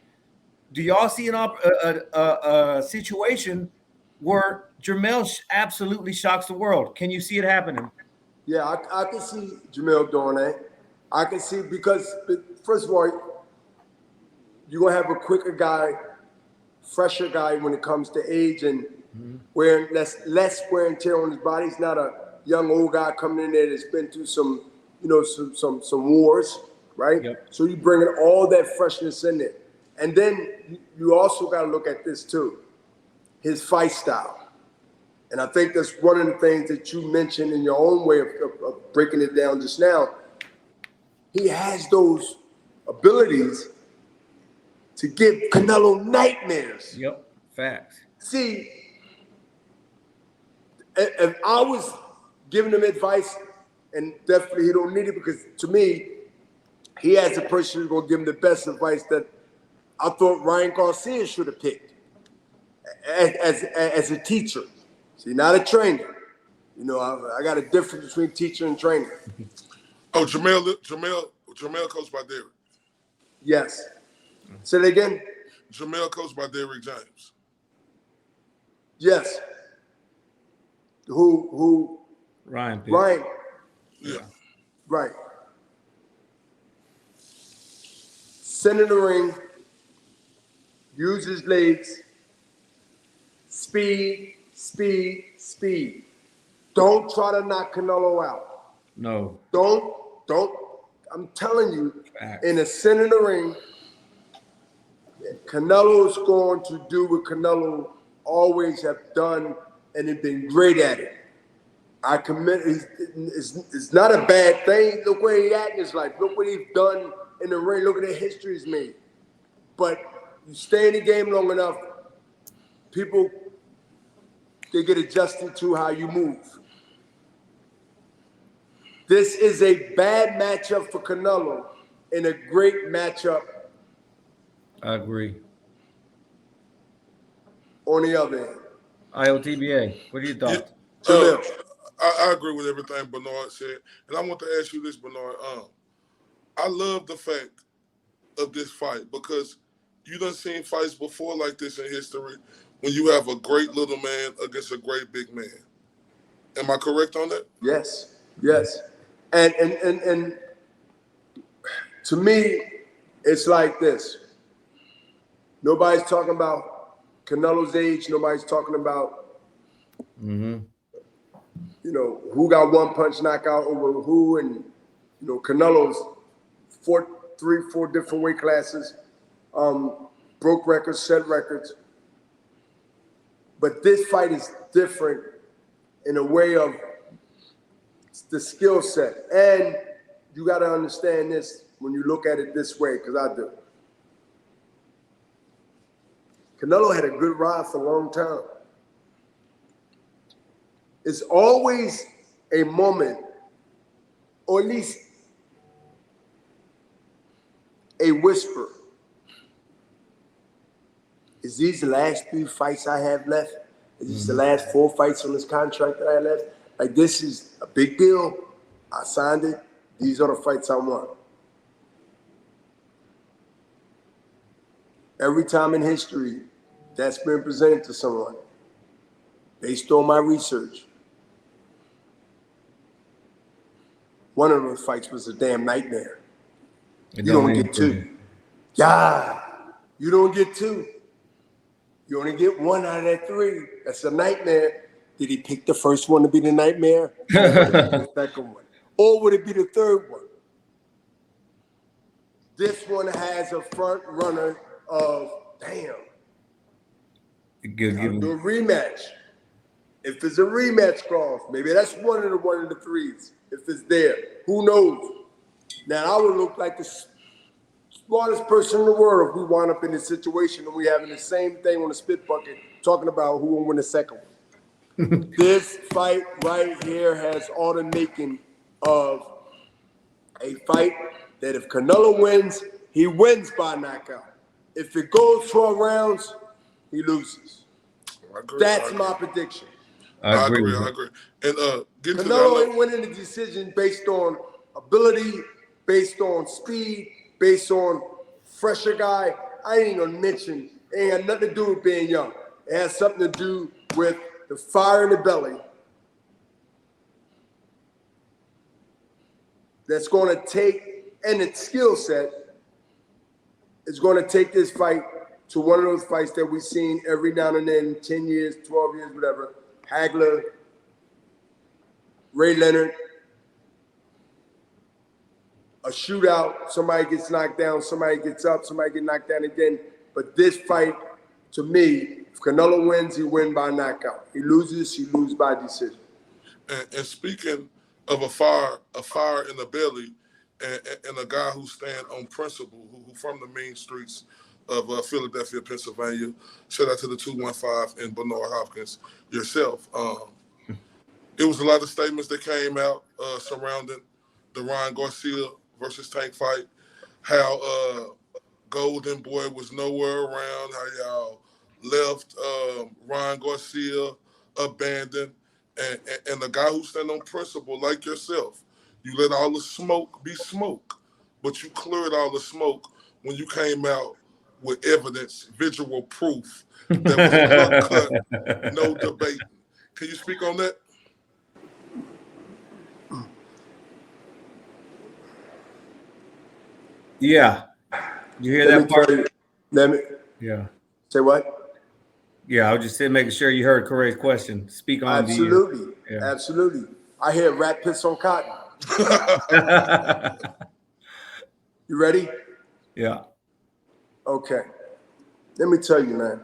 Do y'all see a situation where Jamel absolutely shocks the world? Can you see it happening? Yeah, I can see Jamel doing that. I can see because, first of all, you're going to have a quicker guy, fresher guy when it comes to age and wearing less wear and tear on his body. He's not a young old guy coming in there that's been through some wars, right? Yep. So you bringing all that freshness in there. And then you also got to look at this too, his fight style. And I think that's one of the things that you mentioned in your own way of breaking it down just now. He has those abilities to give Canelo nightmares. Yep, facts. See, if I was giving him advice, and definitely he don't need it because to me, he has a person who's going to give him the best advice that I thought Ryan Garcia should have picked as a teacher. See, not a trainer. You know, I got a difference between teacher and trainer. Oh, Jamel coached by Derek. Yes. Say that again. Jamel coached by Derek James. Yes. Who? Ryan. Ryan. Yeah. Right. Center the ring. Use his legs. Speed. Don't try to knock Canelo out. No. Don't. I'm telling you, Facts. in the center of the ring, Canelo's going to do what Canelo always have done and have been great at it. I commit. It's not a bad thing. Look where he at in his life. Look what he's done in the ring. Look at the history he's made. But you stay in the game long enough, people, they get adjusted to how you move. This is a bad matchup for Canelo and a great matchup. I agree. On the other end. IOTBA, what are your thoughts? I agree with everything Bernard said. And I want to ask you this, Bernard. I love the fact of this fight because you done seen fights before like this in history when you have a great little man against a great big man. Am I correct on that? Yes. And to me, it's like this. Nobody's talking about Canelo's age. Nobody's talking about, you know, who got one punch knockout over who. And, you know, Canelo's 4 different weight classes, broke records, set records. But this fight is different in a way of the skill set. And you got to understand this when you look at it this way, because I do. Canelo had a good ride for a long time. It's always a moment, or at least a whisper. Is these the last 3 fights I have left? Is these the last 4 fights on this contract that I have left? Like, this is a big deal. I signed it. These are the fights I want. Every time in history that's been presented to someone, based on my research, one of those fights was a damn nightmare. You don't get 2. Yeah, you don't get 2. You only get 1 out of that 3. That's a nightmare. Did he pick the first one to be the nightmare? Or would it be the second one? Or would it be the third one? This one has a front runner of, damn, do a rematch. If it's a rematch clause, maybe that's one of the 3s. If it's there, who knows? Now, I would look like the smartest person in the world if we wind up in this situation and we having the same thing on the spit bucket, talking about who will win the second one. This fight right here has all the making of a fight that if Canelo wins, he wins by knockout. If it goes 12 rounds, he loses. That's my prediction. I agree. And Canelo ain't winning the decision based on ability, based on speed, based on fresher guy. I ain't gonna mention, it ain't got nothing to do with being young. It has something to do with the fire in the belly that's going to take, and its skill set is going to take this fight to one of those fights that we've seen every now and then, 10 years, 12 years, whatever. Hagler, Ray Leonard, a shootout, somebody gets knocked down, somebody gets up, somebody gets knocked down again. But this fight, to me, if Canelo wins, he wins by knockout. He loses, he loses by decision. And speaking of a fire in the belly, and a guy who stand on principle, who from the mean streets of Philadelphia, Pennsylvania. Shout out to the 215 and Bernard Hopkins yourself. It was a lot of statements that came out surrounding the Ryan Garcia versus Tank fight. How Golden Boy was nowhere around. How y'all left Ryan Garcia abandoned, and the guy who stand on principle like yourself. You let all the smoke be smoke, but you cleared all the smoke when you came out with evidence, visual proof that was cut, no debate. Can you speak on that? Yeah. You hear that part? Let me. Yeah. Say what? Yeah, I was just making sure you heard Corey's question. Speak on Absolutely. the Absolutely. I hear rat piss on cotton. You ready? Yeah. Okay. Let me tell you, man.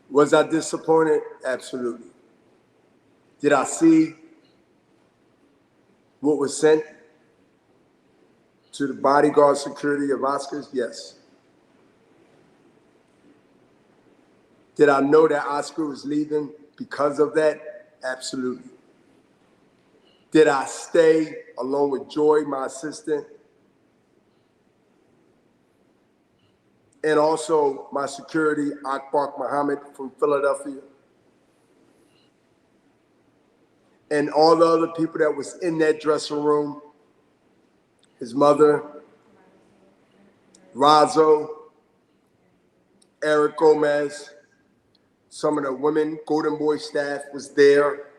Was I disappointed? Absolutely. Did I see what was sent to the bodyguard security of Oscars? Yes. Did I know that Oscar was leaving because of that? Absolutely. Did I stay along with Joy, my assistant, and also my security, Akbar Muhammad from Philadelphia, and all the other people that was in that dressing room, his mother, Razzo, Eric Gomez, some of the women, Golden Boy staff was there,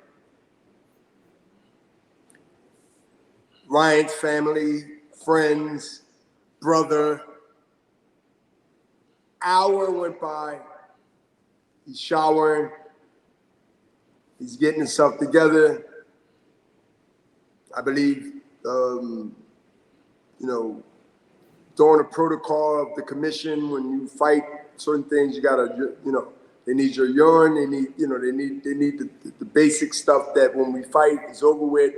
Ryan's family, friends, brother. Hour went by, he's showering, he's getting himself together. I believe, during the protocol of the commission, when you fight certain things, you gotta, they need your urine, they need the basic stuff that when we fight is over with.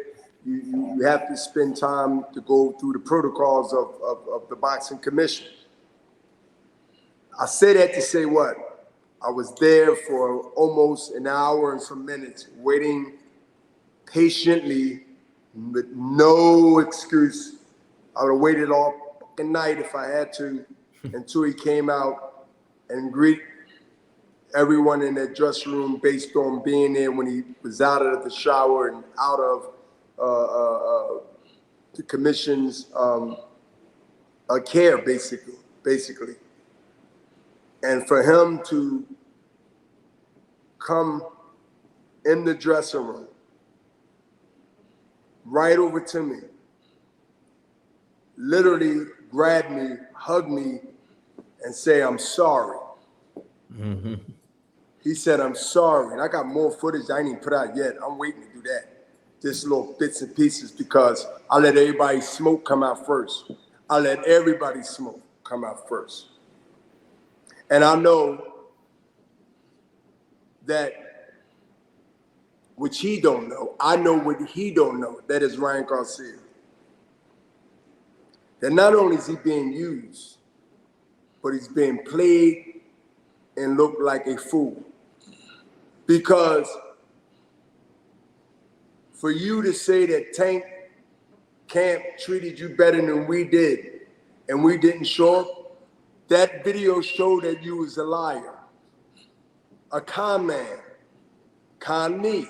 You have to spend time to go through the protocols of the boxing commission. I say that to say what? I was there for almost an hour and some minutes, waiting patiently with no excuse. I would have waited all fucking night if I had to until he came out and greet everyone in that dressing room based on being there when he was out of the shower and out of the commission's care, basically. And for him to come in the dressing room, right over to me, literally grab me, hug me, and say, "I'm sorry." Mm-hmm. He said, "I'm sorry." And I got more footage I ain't even put out yet. I'm waiting to do that. Just little bits and pieces because I let everybody's smoke come out first. I let everybody's smoke come out first. And I know that, which he don't know, I know what he don't know, that is Ryan Garcia. That not only is he being used, but he's being played and looked like a fool. Because for you to say that Tank Camp treated you better than we did, and we didn't show up, that video showed that you was a liar, a con man, con me.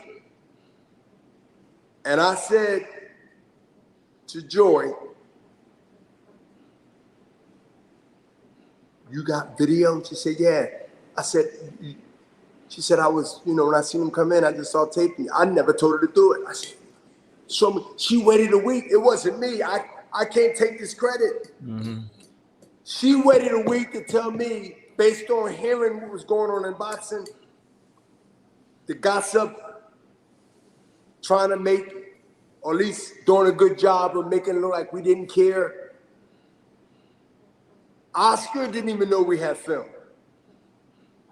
And I said to Joy, "You got video?" She said, "Yeah." I said, she said, "I was, when I seen him come in, I just saw taping. I never told her to do it." I said, "Show me." She waited a week. It wasn't me. I can't take this credit. Mm-hmm. She waited a week to tell me, based on hearing what was going on in boxing, the gossip, trying to make, or at least doing a good job of making it look like we didn't care. Oscar didn't even know we had film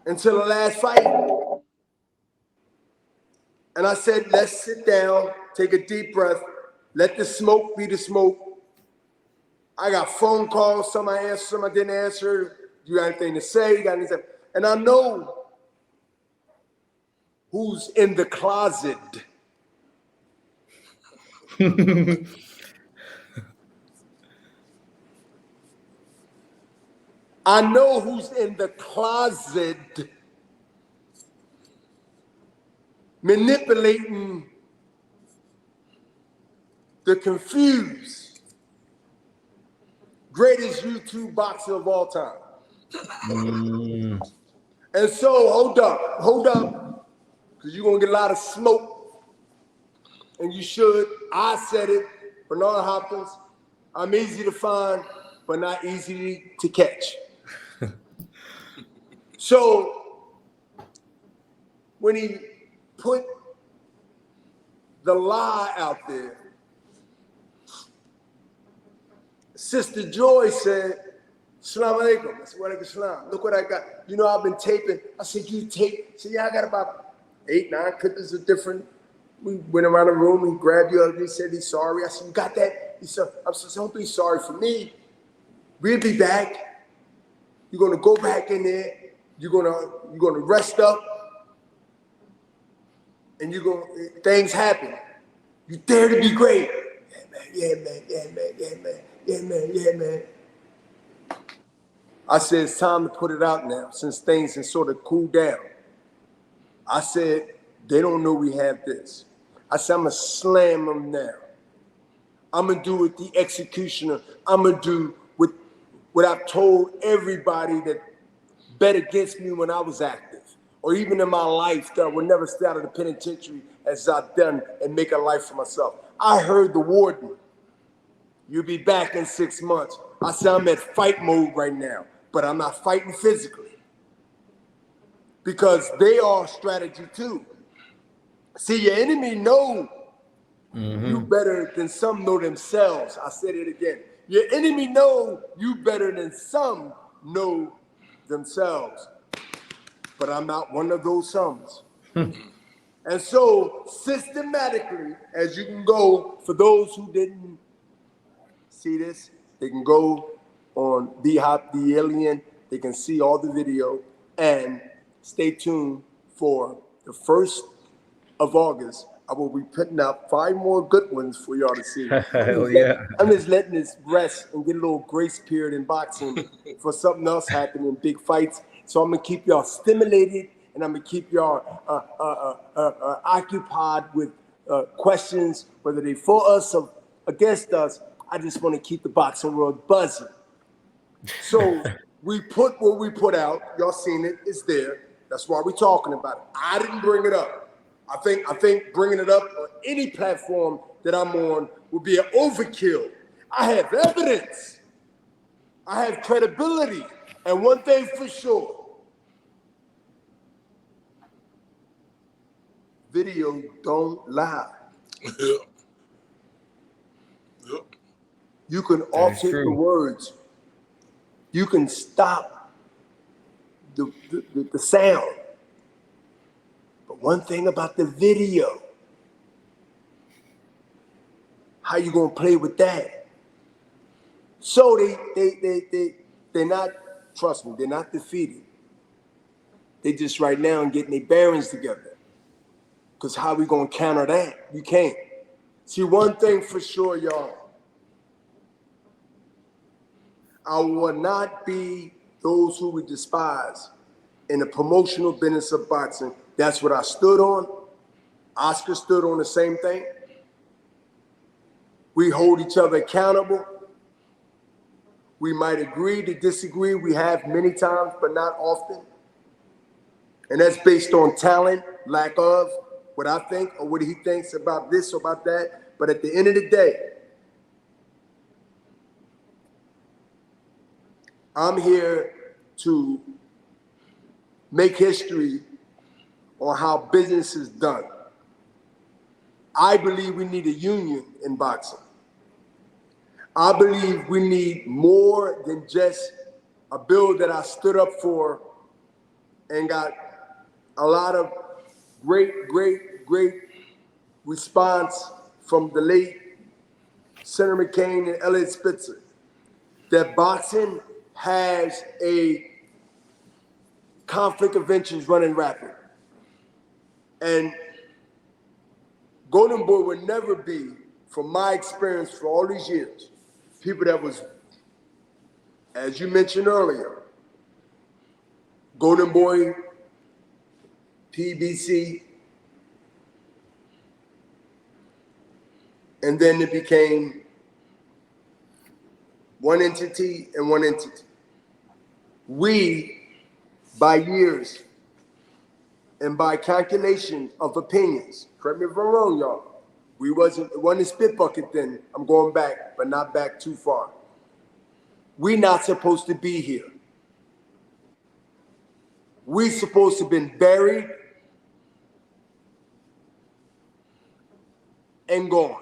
until the last fight. And I said, "Let's sit down, take a deep breath, let the smoke be the smoke." I got phone calls, some I answered, some I didn't answer. You got anything to say? You got anything? And I know who's in the closet. I know who's in the closet manipulating the confused greatest YouTube boxer of all time. And so, hold up, because you're going to get a lot of smoke, and you should. I said it, Bernard Hopkins, I'm easy to find, but not easy to catch. So when he put the lie out there, Sister Joy said, "Salam alaikum." I said, "Wa alaikum salam. Look what I got. You know, I've been taping." I said, "You tape?" She said, "Yeah, I got about 8, 9 clippings of different." We went around the room. He grabbed you up. He said he's sorry. I said, "You got that?" He said, "I said, don't be sorry for me. We'll be back. You're gonna go back in there. You're gonna rest up, and things happen. You dare to be great." Yeah, man. Yeah, man. Yeah, man. Yeah, man. Yeah, man. I said, it's time to put it out now, since things have sort of cooled down. I said, they don't know we have this. I said, I'm going to slam them now. I'm going to do with the executioner. I'm going to do with what I've told everybody that bet against me when I was active, or even in my life, that I would never stay out of the penitentiary as I've done and make a life for myself. I heard the warden, "You'll be back in 6 months." I said, I'm at fight mode right now, but I'm not fighting physically, because they are strategy too. See, your enemy know you better than some know themselves. I said it again. Your enemy know you better than some know themselves. But I'm not one of those sums. And so systematically, as you can go, for those who didn't see this, they can go on B-Hop the Alien. They can see all the video, and stay tuned for the 1st of August. I will be putting out 5 more good ones for y'all to see. I'm just letting this rest and get a little grace period in boxing for something else happening, big fights. So I'm gonna keep y'all stimulated, and I'm gonna keep y'all occupied with questions, whether they for us or against us. I just want to keep the boxing world buzzing. So we put what we put out. Y'all seen it. It's there. That's why we're talking about it. I didn't bring it up. I think bringing it up on any platform that I'm on would be an overkill. I have evidence. I have credibility. And one thing for sure, video don't lie. Yep. Yep. You can offset the words. You can stop the sound. But one thing about the video, how you gonna play with that? So they're not, trust me, they're not defeated. They just right now getting their bearings together. Because how we gonna counter that? You can't. See, one thing for sure, y'all. I will not be those who we despise in the promotional business of boxing. That's what I stood on. Oscar stood on the same thing. We hold each other accountable. We might agree to disagree. We have many times, but not often. And that's based on talent, lack of, what I think or what he thinks about this or about that. But at the end of the day, I'm here to make history on how business is done. I believe we need a union in boxing. I believe we need more than just a bill that I stood up for and got a lot of great response from the late Senator McCain and Elliot Spitzer, that boxing has a conflict of interest running rapid. And Golden Boy would never be, from my experience for all these years, people that was, as you mentioned earlier, Golden Boy, PBC, and then it became one entity and one entity. We, by years and by calculation of opinions, correct me if I'm wrong, y'all, it wasn't spit bucket then. I'm going back, but not back too far. We not supposed to be here. we supposed to have been buried and gone.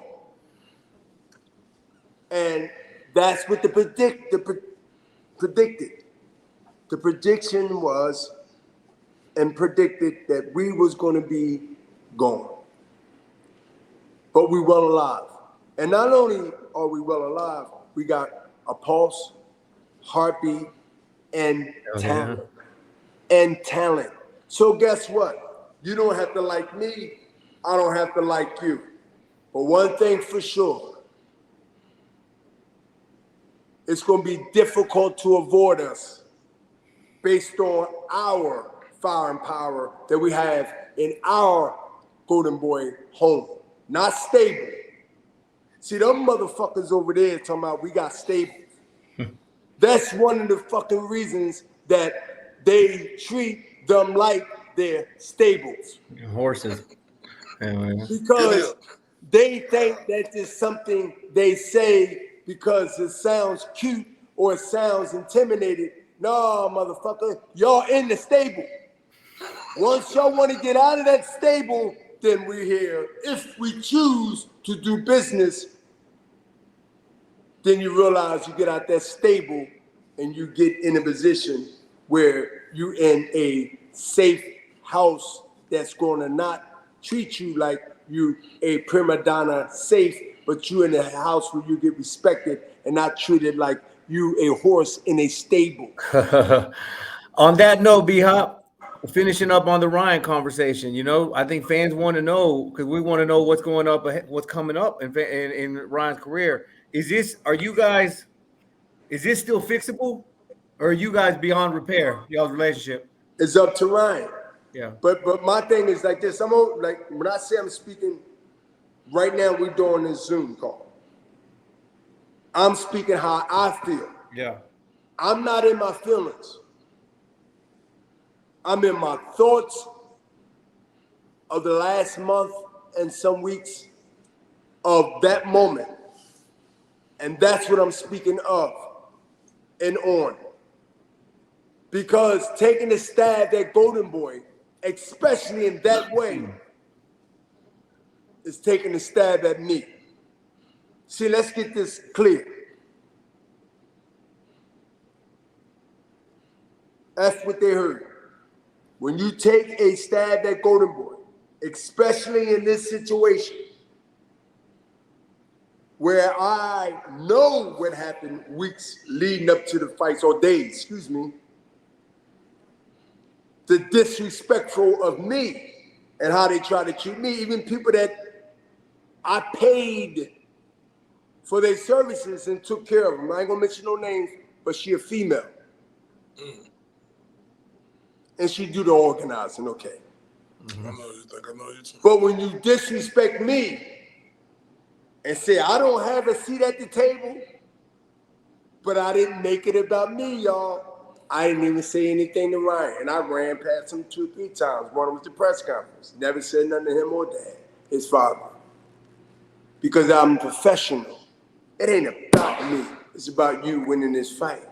And that's what predicted. The prediction was and predicted that we was going to be gone. But we well alive. And not only are we well alive, we got a pulse, heartbeat, and talent. And talent. So guess what? You don't have to like me. I don't have to like you. But one thing for sure, it's going to be difficult to avoid us based on our fire and power that we have in our Golden Boy home. Not stable. See, them motherfuckers over there talking about we got stable. That's one of the fucking reasons that they treat them like they're stables. Horses. Because they think that it's something they say because it sounds cute or it sounds intimidating. No, motherfucker, y'all in the stable. Once y'all want to get out of that stable, then we're here. If we choose to do business, then you realize you get out that stable and you get in a position where you're in a safe house that's going to not treat you like you a prima donna safe, but you in a house where you get respected and not treated like you a horse in a stable. On that note, B-Hop, finishing up on the Ryan conversation, you know, I think fans want to know, because we want to know what's going up, what's coming up in Ryan's career. Is this still fixable, or are you guys beyond repair, y'all's relationship? It's up to Ryan. Yeah. But my thing is like this. Like when I say I'm speaking, right now we're doing this Zoom call. I'm speaking how I feel. Yeah. I'm not in my feelings. I'm in my thoughts of the last month and some weeks of that moment. And that's what I'm speaking of and on. Because taking a stab at Golden Boy, especially in that way, is taking a stab at me. See, let's get this clear. That's what they heard. When you take a stab at Golden Boy, especially in this situation, where I know what happened weeks leading up to the fights, or days, excuse me, the disrespectful of me and how they try to treat me, even people that I paid for their services and took care of them. I ain't gonna mention no names, but she a female. And she do the organizing, okay. I know you think I know you too. But when you disrespect me and say, I don't have a seat at the table, but I didn't make it about me, y'all. I didn't even say anything to Ryan. And I ran past him 2 or 3 times. One was the press conference. Never said nothing to him or Dad, his father. Because I'm professional. It ain't about me. It's about you winning this fight.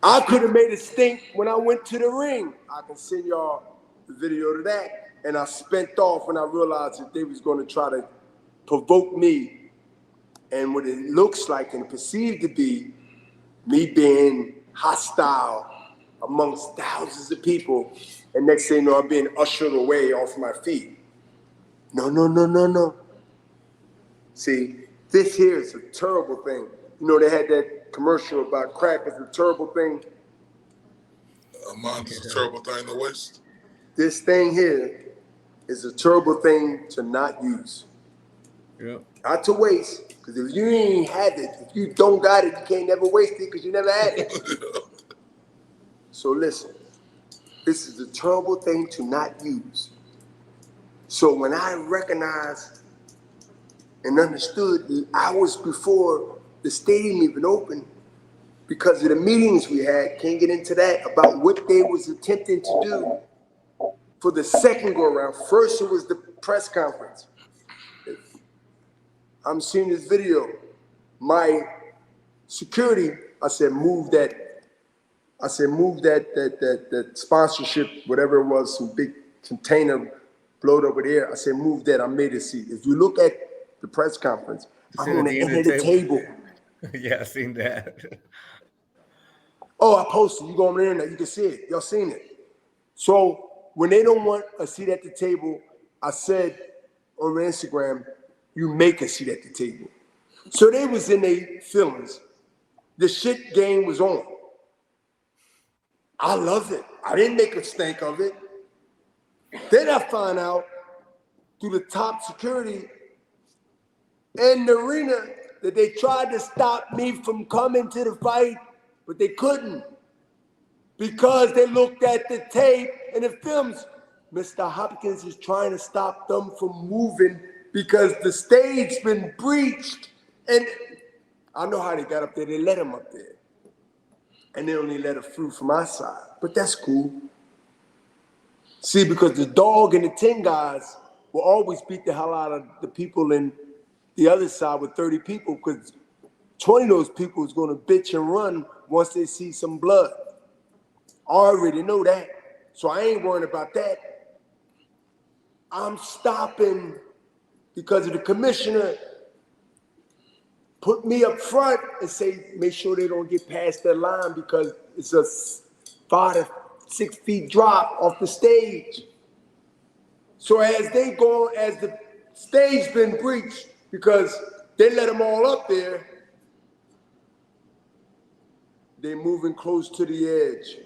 I could have made a stink when I went to the ring. I can send y'all the video to that. And I spent off when I realized that they was going to try to provoke me. And what it looks like and perceived to be me being hostile amongst thousands of people. And next thing you know, I'm being ushered away off my feet. No. See, this here is a terrible thing. You know, they had that commercial about crack is a terrible thing. Mine is a terrible thing to waste. This thing here is a terrible thing to not use. Yeah. Not to waste, because if you ain't had it, if you don't got it, you can't never waste it because you never had it. So listen, this is a terrible thing to not use. So when I recognized and understood the hours before the stadium even opened, because of the meetings we had, can't get into that, about what they was attempting to do for the second go around. First it was the press conference. I'm seeing this video. My security, I said, move that I said, move that sponsorship, whatever it was, some big container float over there. I said, move that. I made a seat. If you look at the press conference, I'm on the end of the table. Yeah, I seen that. Oh, I posted. You go on the internet, you can see it. Y'all seen it. So when they don't want a seat at the table, I said on Instagram, you make a seat at the table. So they was in their feelings. The shit game was on. I love it. I didn't make a stink of it. Then I find out through the top security in the arena that they tried to stop me from coming to the fight, but they couldn't because they looked at the tape and the films. Mr. Hopkins is trying to stop them from moving because the stage been breached. And I know how they got up there. They let him up there. And they only let it through from my side. But that's cool. See, because the dog and the 10 guys will always beat the hell out of the people in the other side with 30 people because 20 of those people is going to bitch and run once they see some blood. I already know that. So I ain't worrying about that. I'm stopping because of the commissioner put me up front and say, make sure they don't get past that line because it's a 5 to 6 feet drop off the stage. So as they go, as the stage been breached, because they let them all up there, they moving close to the edge.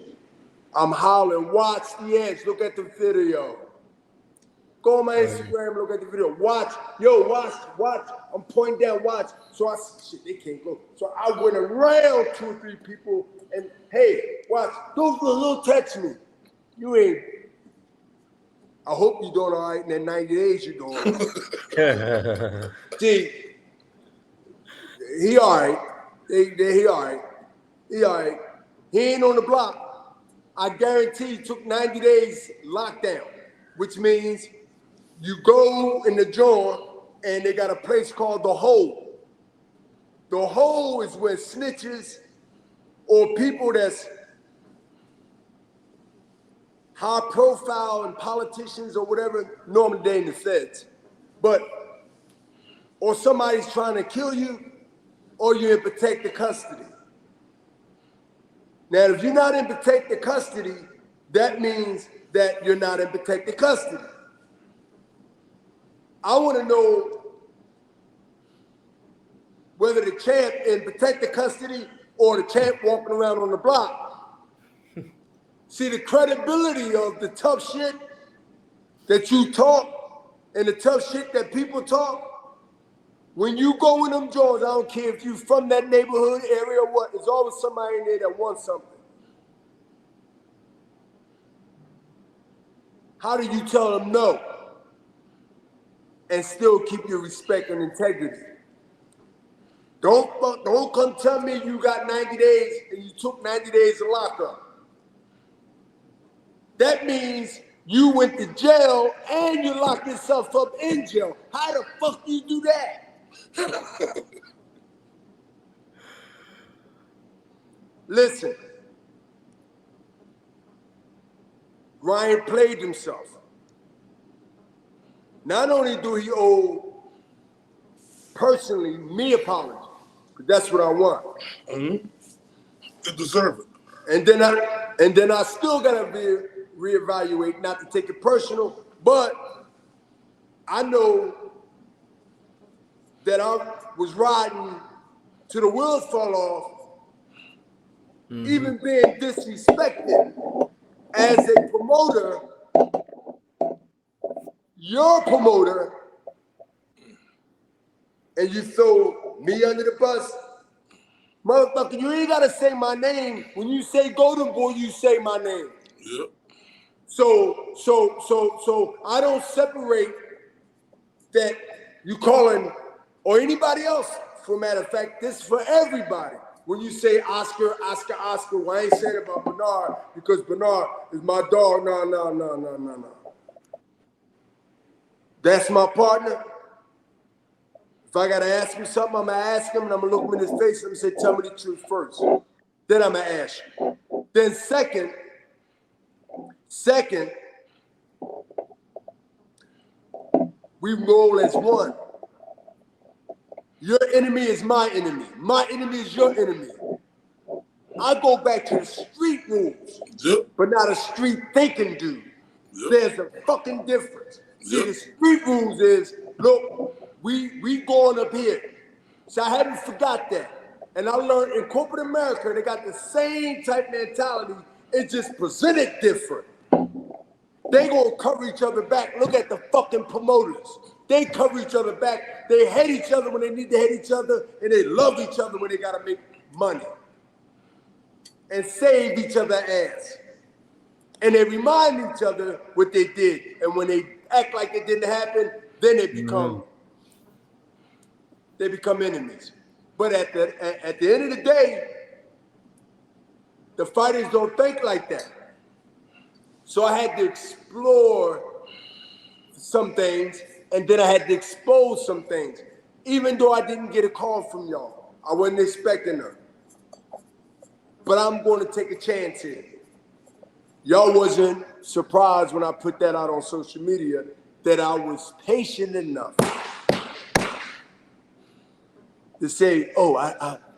I'm hollering, watch the edge, look at the video. Go on my Instagram, look at the video. Watch, watch. I'm pointing down, watch. So I said, shit, they can't go. So I went around 2 or 3 people and, hey, watch. Those little touch me. You ain't. I hope you're doing all right in that 90 days you're doing. See, he all right. He all right. He all right. He ain't on the block. I guarantee he took 90 days lockdown, which means you go in the drawer and they got a place called the hole. The hole is where snitches or people that's high profile and politicians or whatever, normally they in the feds. But, or somebody's trying to kill you or you're in protective custody. Now, if you're not in protective custody, that means that you're not in protective custody. I want to know whether the champ in protective custody or the champ walking around on the block. See, the credibility of the tough shit that you talk and the tough shit that people talk, when you go in them joints, I don't care if you from that neighborhood area or what, there's always somebody in there that wants something. How do you tell them no and still keep your respect and integrity? Don't come tell me you got 90 days and you took 90 days to lock up. That means you went to jail and you locked yourself up in jail. How the fuck do you do that? Listen, Ryan played himself. Not only do he owe personally me apology, because that's what I want. You deserve it. And then I still gotta reevaluate, not to take it personal, but I know that I was riding till the wheels fall off, even being disrespected as a promoter, your promoter, and you throw me under the bus. Motherfucker, you ain't gotta say my name. When you say Golden Boy, you say my name. Yep. So I don't separate that you calling or anybody else. For a matter of fact, this is for everybody. When you say Oscar, well, I ain't saying about Bernard because Bernard is my dog. No. That's my partner. If I gotta ask him something, I'm gonna ask him and I'm gonna look him in his face and I'm gonna say, tell me the truth first. Then I'm gonna ask you. Then second, we roll as one. Your enemy is my enemy. My enemy is your enemy. I go back to the street rules, but not a street thinking dude. There's a fucking difference. See, the street rules is, look, we going up here. So I haven't forgot that. And I learned in corporate America, they got the same type mentality. It's just presented different. They gonna cover each other back. Look at the fucking promoters. They cover each other back. They hate each other when they need to hate each other, and they love each other when they gotta make money. And save each other ass. And they remind each other what they did. And when they act like it didn't happen, then they become enemies. But at the end of the day, the fighters don't think like that. So I had to explore some things, and then I had to expose some things. Even though I didn't get a call from y'all. I wasn't expecting them. But I'm going to take a chance here. Y'all wasn't surprised when I put that out on social media that I was patient enough to say, oh,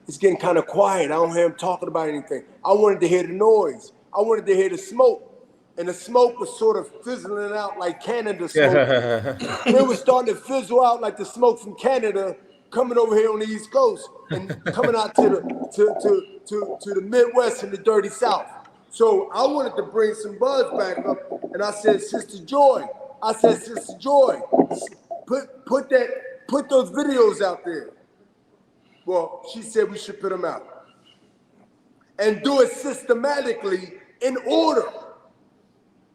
it's getting kind of quiet. I don't hear him talking about anything. I wanted to hear the noise. I wanted to hear the smoke. And the smoke was sort of fizzling out like Canada smoke. It was starting to fizzle out like the smoke from Canada coming over here on the East Coast and coming out to the Midwest and the dirty South. So I wanted to bring some buzz back up, and I said, Sister Joy, put those videos out there. Well, she said we should put them out and do it systematically in order.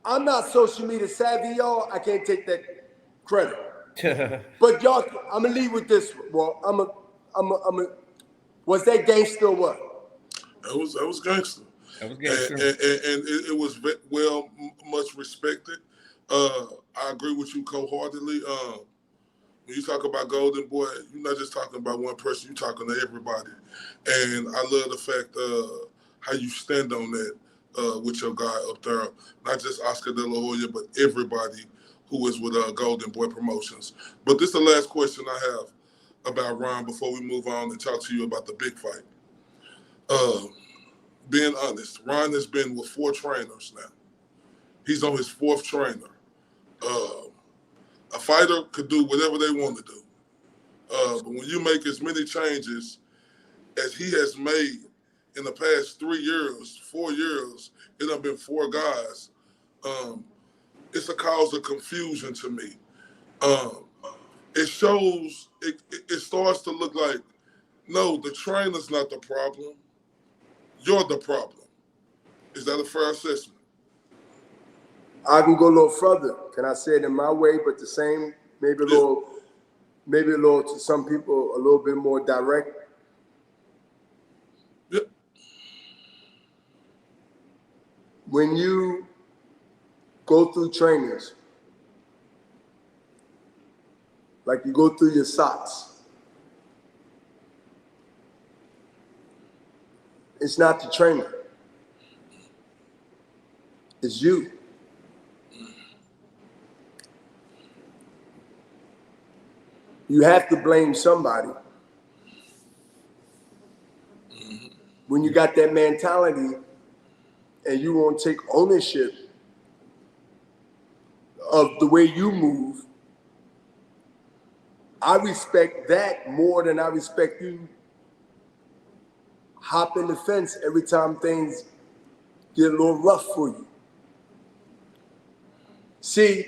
I'm not social media savvy, y'all. I can't take that credit. But y'all, I'm gonna leave with this. Well, was that gangster or what? That was gangster. That was gangster. And it was well much respected. I agree with you wholeheartedly. When you talk about Golden Boy, you're not just talking about one person, you're talking to everybody. And I love the fact how you stand on that with your guy up there. Not just Oscar De La Hoya, but everybody who is with Golden Boy Promotions. But this is the last question I have about Ron before we move on and talk to you about the big fight. Being honest, Ron has been with 4 trainers now. He's on his 4th trainer. A fighter could do whatever they want to do. But when you make as many changes as he has made in the past 3 years, 4 years, it done been 4 guys, it's a cause of confusion to me. It shows, it starts to look like, no, the trainer's not the problem. You're the problem. Is that a fair assessment? I can go a little further. Can I say it in my way, but the same, maybe a little to some people, a little bit more direct? Yep. When you go through trainers, like you go through your socks, it's not the trainer. It's you. You have to blame somebody. When you got that mentality and you won't take ownership of the way you move, I respect that more than I respect you hopping the fence every time things get a little rough for you. See,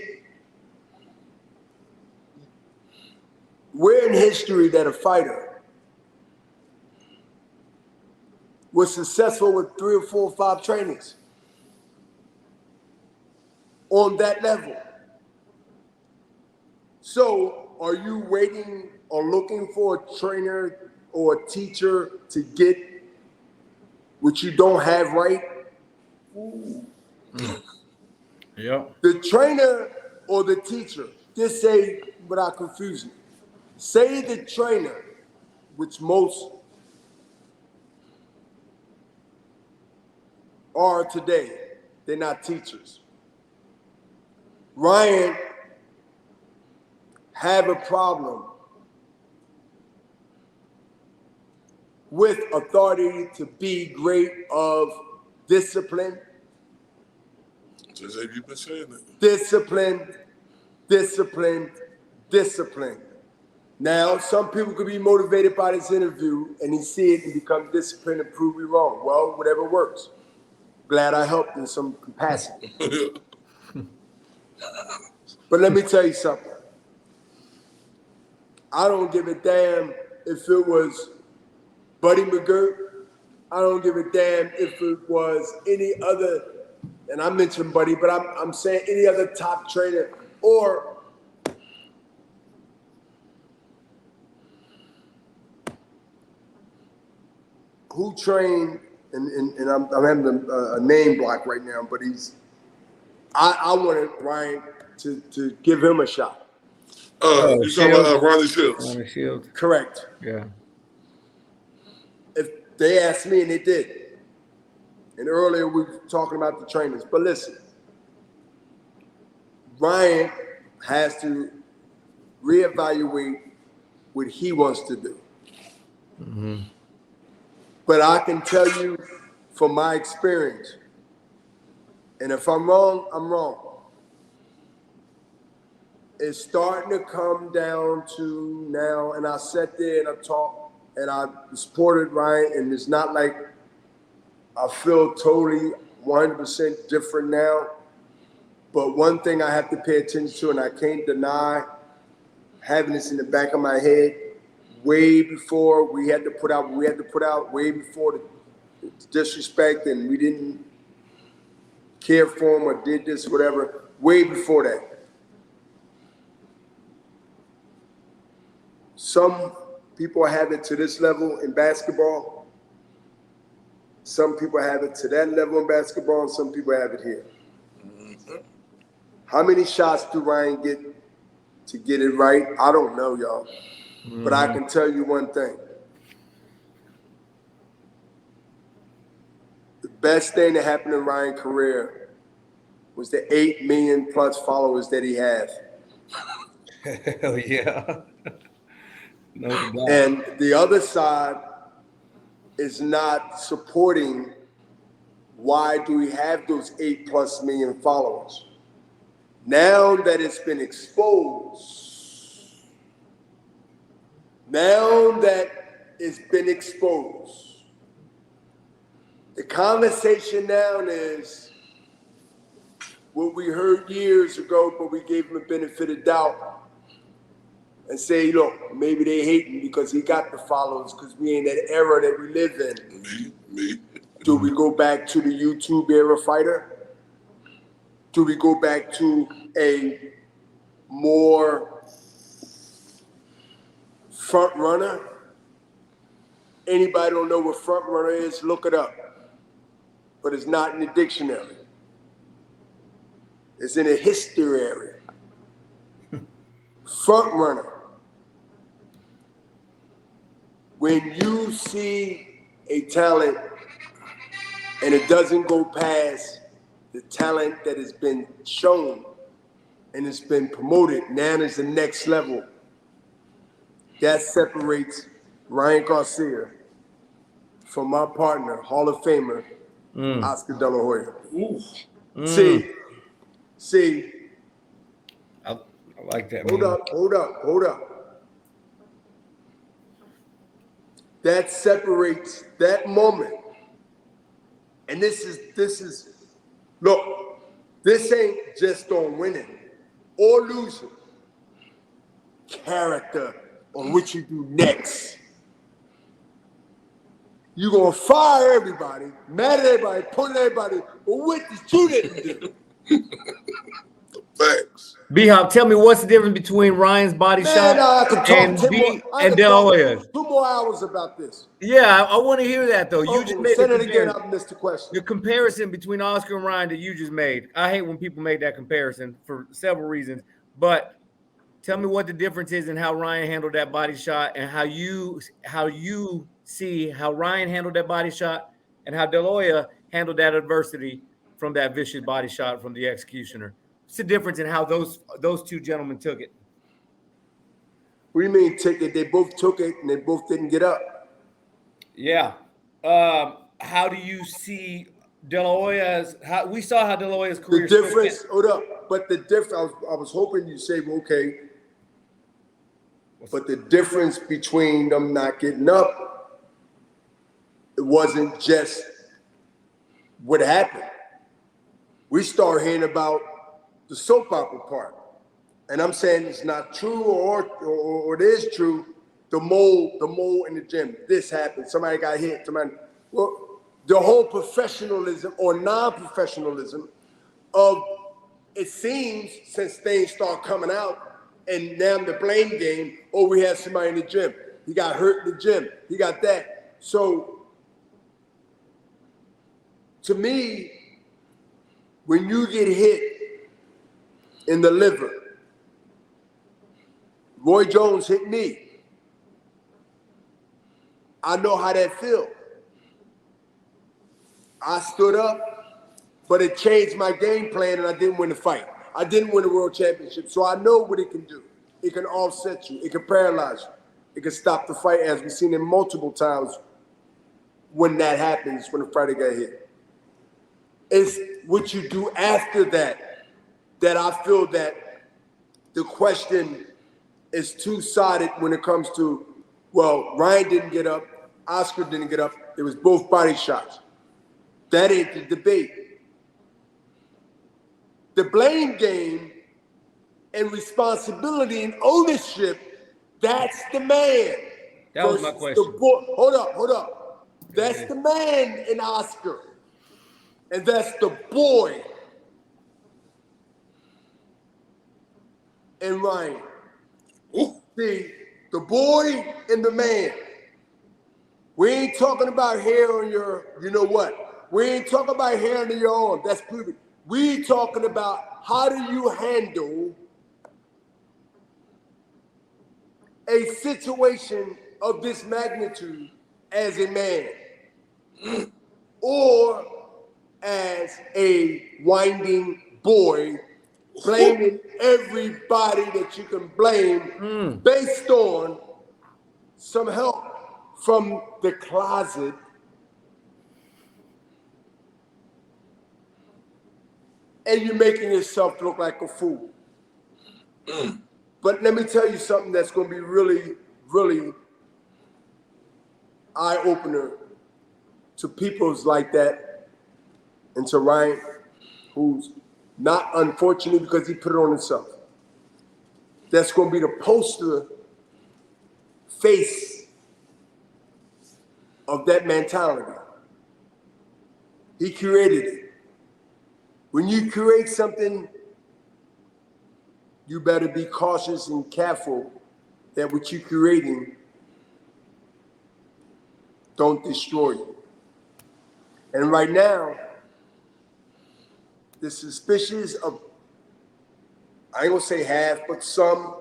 where in history that a fighter was successful with 3 or 4 or 5 trainings on that level? So are you waiting or looking for a trainer or a teacher to get what you don't have right? Yep. The trainer or the teacher, just say without confusion, say the trainer, which most are today. They're not teachers. Ryan have a problem with authority to be great of discipline. Just like you've been saying that. Discipline, discipline, discipline. Now, some people could be motivated by this interview and he see it and become disciplined and prove me wrong. Well, whatever works. Glad I helped in some capacity. But let me tell you something. I don't give a damn if it was Buddy McGirt. I don't give a damn if it was any other, and I mentioned Buddy, but I'm saying any other top trainer or who trained, and I'm having a name block right now, but I wanted Ryan to give him a shot. You talking about Ronnie Shields? Ronnie Shields. Correct. Yeah. If they asked me, and they did. And earlier we were talking about the trainers. But listen, Ryan has to reevaluate what he wants to do. Mm-hmm. But I can tell you from my experience, and if I'm wrong, I'm wrong. It's starting to come down to now, and I sat there and I talked and I supported Ryan, and it's not like I feel totally 100% different now. But one thing I have to pay attention to, and I can't deny having this in the back of my head, way before we had to put out, way before the disrespect, and we didn't care for him or did this, whatever, way before that. Some people have it to this level in basketball. Some people have it to that level in basketball, and some people have it here. How many shots do Ryan get to get it right? I don't know, y'all. But I can tell you one thing. The best thing that happened in Ryan's career was the 8 million plus followers that he has. Hell yeah. No doubt. And the other side is not supporting why do we have those 8+ million followers. Now that it's been exposed, the conversation now is what we heard years ago, but we gave him a benefit of doubt and say, look, maybe they hate him because he got the followers because we ain't that era that we live in. Me. Do we go back to the YouTube era fighter? Do we go back to a more front runner? Anybody don't know what front runner is, look it up. But it's not in the dictionary. It's in a history area. Front runner. When you see a talent and it doesn't go past the talent that has been shown and it's been promoted, now is the next level. That separates Ryan Garcia from my partner, Hall of Famer, Oscar De La Hoya. See. I like that. Hold up. That separates that moment. And this is, look, this ain't just on winning or losing. Character on what you do next. You're going to fire everybody, mad at everybody, point at everybody, but what did you didn't do? Facts. B-Hop, tell me what's the difference between Ryan's body shot and De La Hoya's? 2 more hours about this. Yeah, I want to hear that though. You just made it again. I missed the question. The comparison between Oscar and Ryan that you just made. I hate when people make that comparison for several reasons. But tell me what the difference is in how Ryan handled that body shot and how you see how Ryan handled that body shot and how De La Hoya handled that adversity from that vicious body shot from the executioner. What's the difference in how those two gentlemen took it? What do you mean took it? They both took it and they both didn't get up. Yeah. How do you see De La Hoya's? We saw how De La Hoya's career. The difference. Hold up. But the difference. I was hoping you'd say, well, okay. But the difference between them not getting up, it wasn't just what happened. We start hearing about the soap opera part. And I'm saying it's not true or it is true. The mole in the gym. This happened. Somebody got hit. Well, the whole professionalism or non-professionalism of, it seems, since things start coming out, and now the blame game, oh, we had somebody in the gym. He got hurt in the gym. He got that. So, to me, when you get hit in the liver, Roy Jones hit me. I know how that feels. I stood up, but it changed my game plan and I didn't win the fight. I didn't win the world championship, so I know what it can do. It can offset you. It can paralyze you. It can stop the fight, as we've seen it multiple times when that happens, when the fighter got hit. It's what you do after that I feel that the question is two-sided when it comes to, well, Ryan didn't get up, Oscar didn't get up. It was both body shots. That ain't the debate. The blame game and responsibility and ownership, that's the man. That was my question. Hold up. That's the man in Oscar. And that's the boy in Ryan. See, the boy and the man. We ain't talking about hair on your, you know what? We ain't talking about hair under your arm. That's pubic. We talking about how do you handle a situation of this magnitude as a man or as a whining boy, blaming everybody that you can blame based on some help from the closet. And you're making yourself look like a fool. But let me tell you something that's going to be really, really eye-opener to peoples like that and to Ryan, who's not unfortunate because he put it on himself. That's going to be the poster face of that mentality. He created it. When you create something, you better be cautious and careful that what you're creating don't destroy you. And right now, the suspicions of, I ain't gonna say half, but some,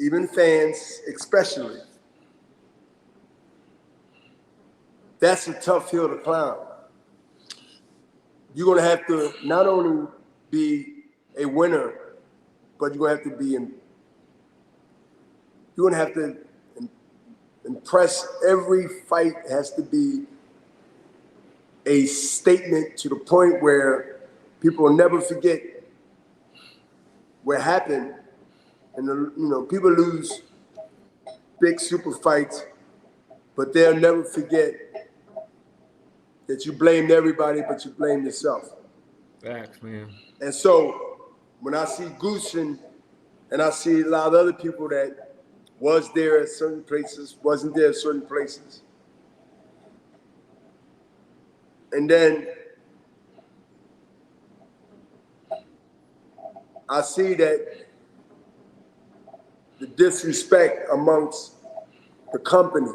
even fans especially, that's a tough hill to climb. You're gonna have to not only be a winner, but you're gonna have to impress. Every fight has to be a statement to the point where people will never forget what happened. And people lose big super fights, but they'll never forget that you blamed everybody, but you blamed yourself. Facts, man. And so when I see Goose and I see a lot of other people that was there at certain places, wasn't there at certain places, and then I see that the disrespect amongst the company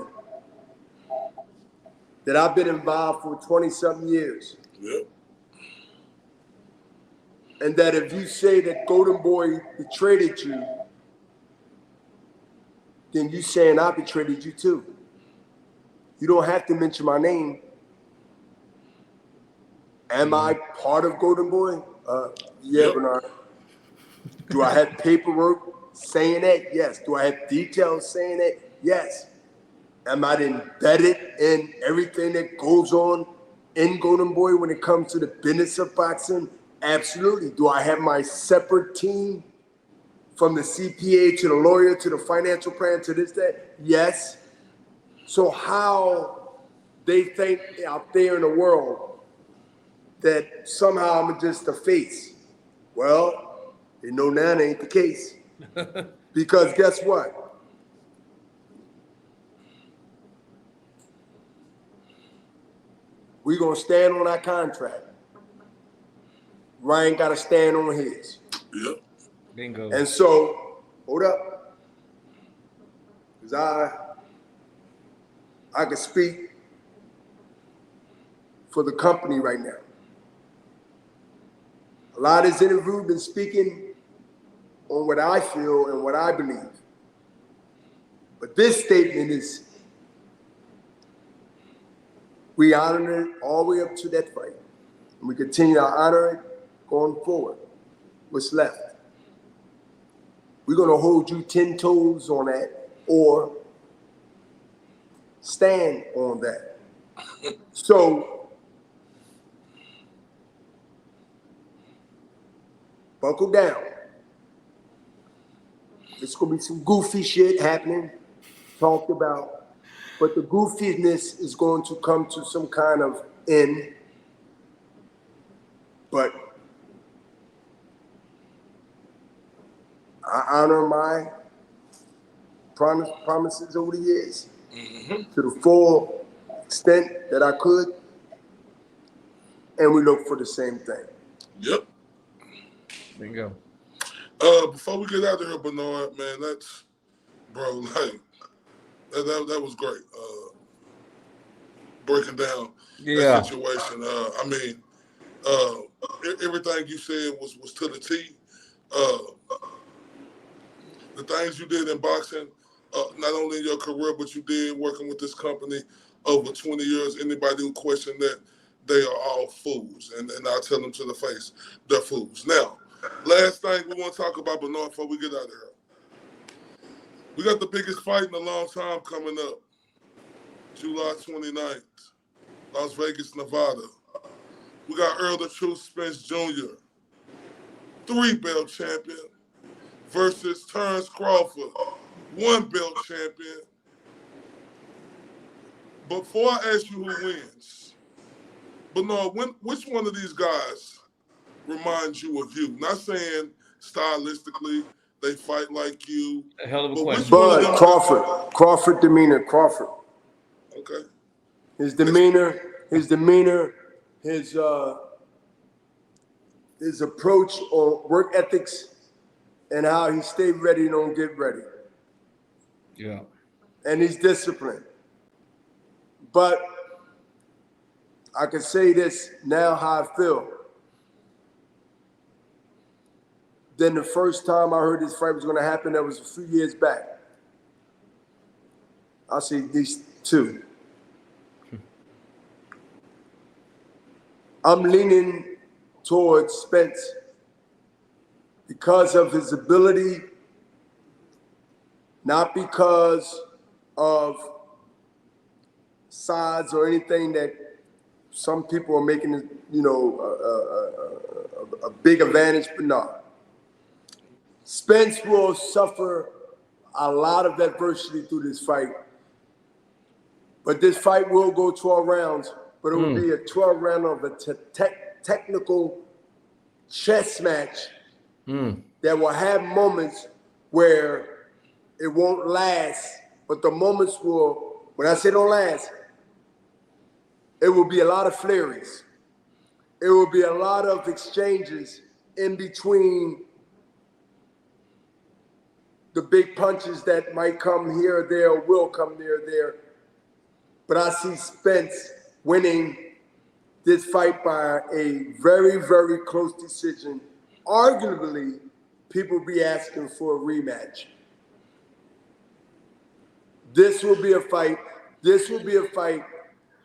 that I've been involved for 20-something years. Yep. And that if you say that Golden Boy betrayed you, then you saying I betrayed you too. You don't have to mention my name, Am I part of Golden Boy? Yeah, Yep. Bernard. Do I have paperwork saying that? Yes. Do I have details saying that? Yes. Am I embedded in everything that goes on in Golden Boy when it comes to the business of boxing? Absolutely. Do I have my separate team from the CPA to the lawyer to the financial plan to this, that? Yes. So how they think out there in the world that somehow I'm just a face? Well, they know now that ain't the case. Because guess what? We're going to stand on our contract. Ryan got to stand on his. Yep. Bingo. And so, hold up. Because I can speak for the company right now. A lot of this interview been speaking on what I feel and what I believe. But this statement is, we honor it all the way up to that fight. And we continue to honor it going forward. What's left? We're going to hold you 10 toes on that or stand on that. So, buckle down. It's going to be some goofy shit happening, talked about. But the goofiness is going to come to some kind of end. But I honor my promises over the years to the full extent that I could. And we look for the same thing. Yep. Bingo. Before we get out of here, Bernard, man, that's, bro, like, that was great. Breaking down that situation. I mean, everything you said was to the T. The things you did in boxing, not only in your career, but you did working with this company over 20 years. Anybody who questioned that, they are all fools. And I'll tell them to the face, they're fools. Now, last thing we want to talk about, Bernard, before we get out of here. We got the biggest fight in a long time coming up. July 29th, Las Vegas, Nevada. We got Earl the Truth Spence Jr., 3-belt champion, versus Terrence Crawford, 1-belt champion. Before I ask you who wins, Bernard, which one of these guys reminds you of you? Not saying stylistically they fight like you. A hell of a question. But Crawford demeanor, Crawford. Okay. His demeanor, his approach on work ethics and how he stayed ready and don't get ready. Yeah. And he's disciplined. But I can say this now how I feel. Then the first time I heard this fight was going to happen, that was a few years back. I'll say these two. I'm leaning towards Spence because of his ability, not because of size or anything that some people are making, a big advantage, but no. Spence will suffer a lot of adversity through this fight. But this fight will go 12 rounds, but it will be a 12 round of a technical chess match that will have moments where it won't last, but the moments will, when I say don't last, it will be a lot of flurries. It will be a lot of exchanges in between the big punches that might come here or there or will come there or there. But I see Spence winning this fight by a very, very close decision. Arguably, people be asking for a rematch. This will be a fight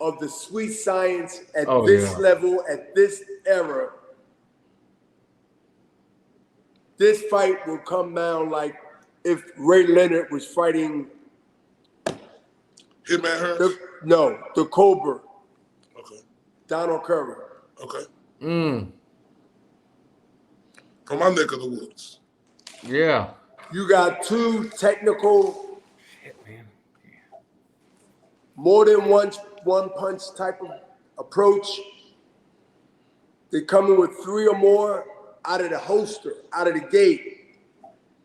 of the sweet science at Oh, this yeah. level, at this era, this fight will come down like if Ray Leonard was fighting Hitman Hearns? the Cobra, Okay. Donald Curry. Okay. Mm. From my neck of the woods. Yeah. You got two technical, Shit, man. more than one punch type of approach. They come in with 3 or more out of the holster, out of the gate.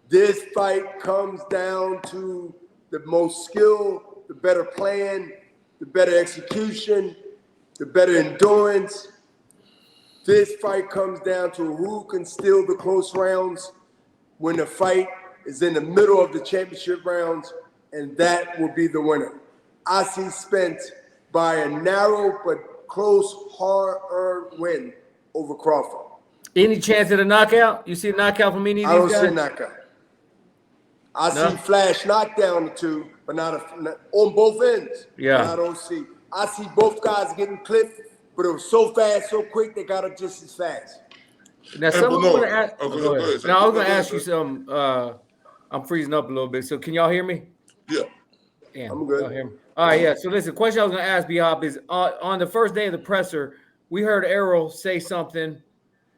This fight comes down to the most skill, the better plan, the better execution, the better endurance. This fight comes down to who can steal the close rounds when the fight is in the middle of the championship rounds, and that will be the winner. I see Spence by a narrow but close, hard-earned win over Crawford. Any chance of a knockout? You see a knockout from any of I these don't guys? see a knockout. I see flash knockdown or two, but not on both ends. Yeah. But I don't see. I see both guys getting clipped, but it was so fast, so quick, they got up just as fast. Now, someone Bernard. want to ask. Okay, Go go ahead. ahead, sir. Now, I was Go going to ahead, ask you sir. some. I'm freezing up a little bit. So, can y'all hear me? Yeah. Damn, I'm good. y'all hear me? All right, yeah. So, listen, the question I was going to ask B-Hop is on the first day of the presser, we heard Errol say something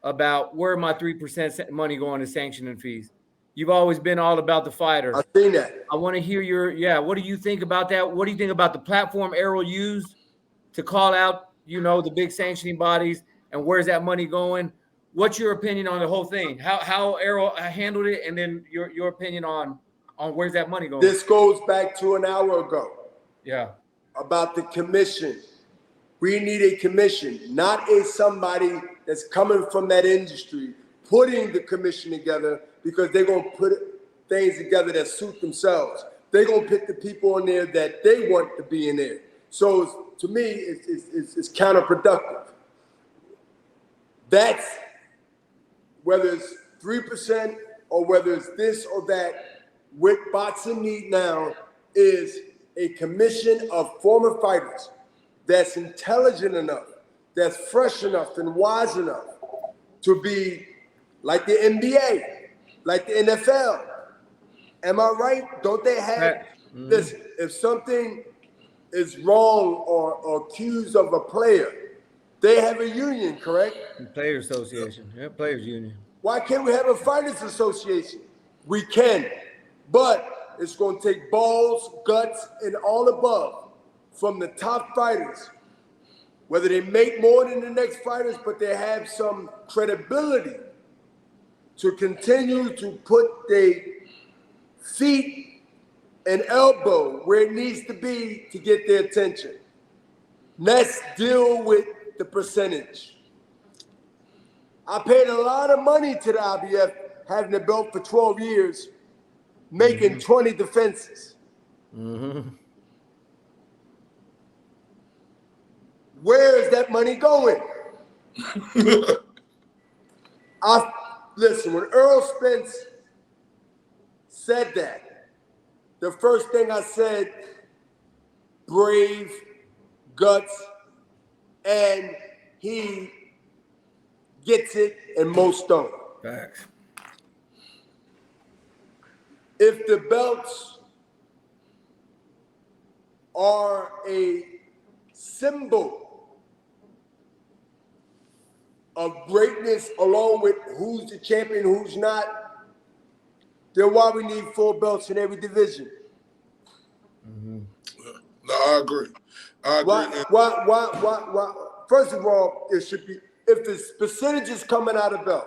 about where my 3% money going to sanctioning fees. You've always been all about the fighter. I've seen that. I want to hear what do you think about that? What do you think about the platform Errol used to call out, the big sanctioning bodies, and where's that money going? What's your opinion on the whole thing? How Errol handled it, and then your opinion on where's that money going? This goes back to an hour ago Yeah. about the commission. We need a commission, not somebody that's coming from that industry, putting the commission together because they're going to put things together that suit themselves. They're going to pick the people in there that they want to be in there. So to me, it's counterproductive. That's whether it's 3% or whether it's this or that. What boxing need now is a commission of former fighters that's intelligent enough, that's fresh enough and wise enough to be like the NBA, like the NFL. Am I right? Don't they have this? If something is wrong or accused of a player, they have a union, correct? Players Association. Yeah, Players Union. Why can't we have a fighters association? We can, but it's going to take balls, guts, and all above from the top fighters, whether they make more than the next fighters, but they have some credibility to continue to put their feet and elbow where it needs to be to get their attention. Let's deal with the percentage. I paid a lot of money to the IBF, having the belt for 12 years, making 20 defenses. Where is that money going? Listen, when Earl Spence said that, the first thing I said, brave, guts, and he gets it and most don't. Facts. If the belts are a symbol of greatness along with who's the champion, who's not, then why we need 4 belts in every division? No, I agree. Why? First of all, it should be, if the percentages coming out of belt,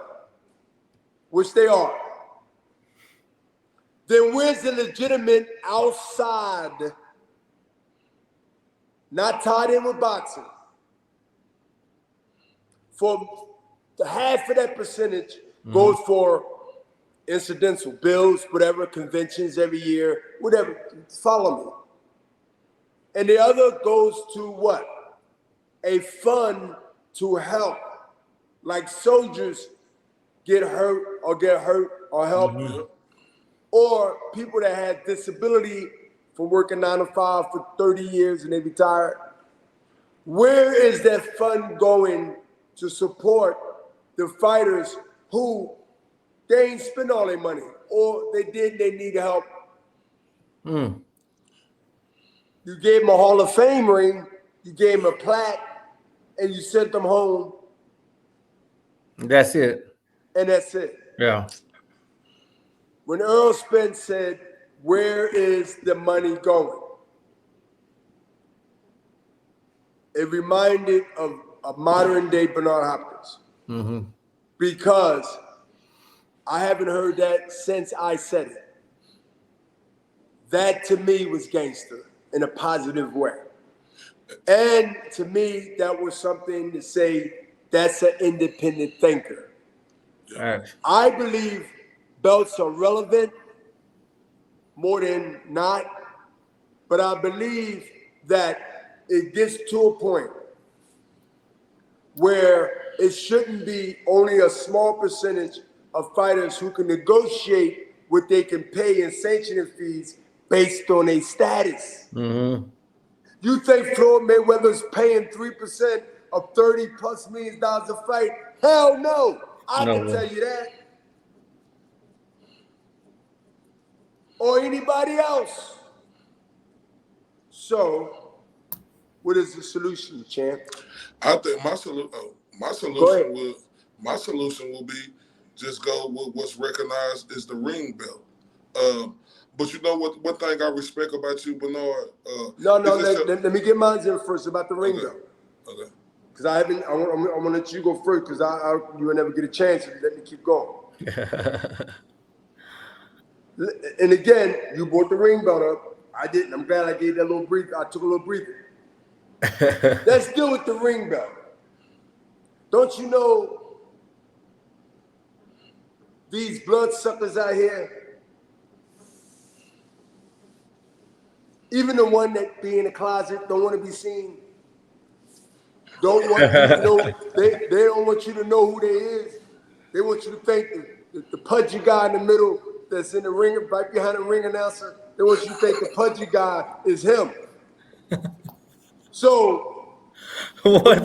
which they are, then where's the legitimate outside, not tied in with boxing, for the half of that percentage goes for incidental bills, whatever, conventions every year, whatever, follow me. And the other goes to what? A fund to help, like soldiers get hurt or help, or people that had disability from working 9 to 5 for 30 years and they retired, Where is that fund going to support the fighters who they ain't spend all their money, or they need help? You gave them a Hall of Fame ring, you gave them a plaque, and you sent them home. That's it. And that's it. Yeah. When Earl Spence said, "Where is the money going?" It reminded of a modern day Bernard Hopkins. Because I haven't heard that since I said it. That to me was gangster in a positive way. And to me, that was something to say that's an independent thinker. I believe belts are relevant more than not, but I believe that it gets to a point where it shouldn't be only a small percentage of fighters who can negotiate what they can pay in sanctioning fees based on their status. You think Floyd Mayweather's paying 3% of $30+ million a fight? Hell no. I can tell you that. Or anybody else. So, what is the solution, champ? I think my solution will be just go with what's recognized as the ring belt. But you know what? One thing I respect about you, Bernard. Let me get mine in first about the ring belt. Okay. Because I'm gonna let you go first because you will never get a chance if you let me keep going. And again, you brought the ring belt up. I didn't. I'm glad I gave that little breather. I took a little breather. Let's deal with the ring belt. Don't you know these bloodsuckers out here, even the one that be in the closet, don't want to be seen, don't want you to know, they don't want you to know who they is. They want you to think the pudgy guy in the middle that's in the ring, right behind the ring announcer, they want you to think the pudgy guy is him. So, when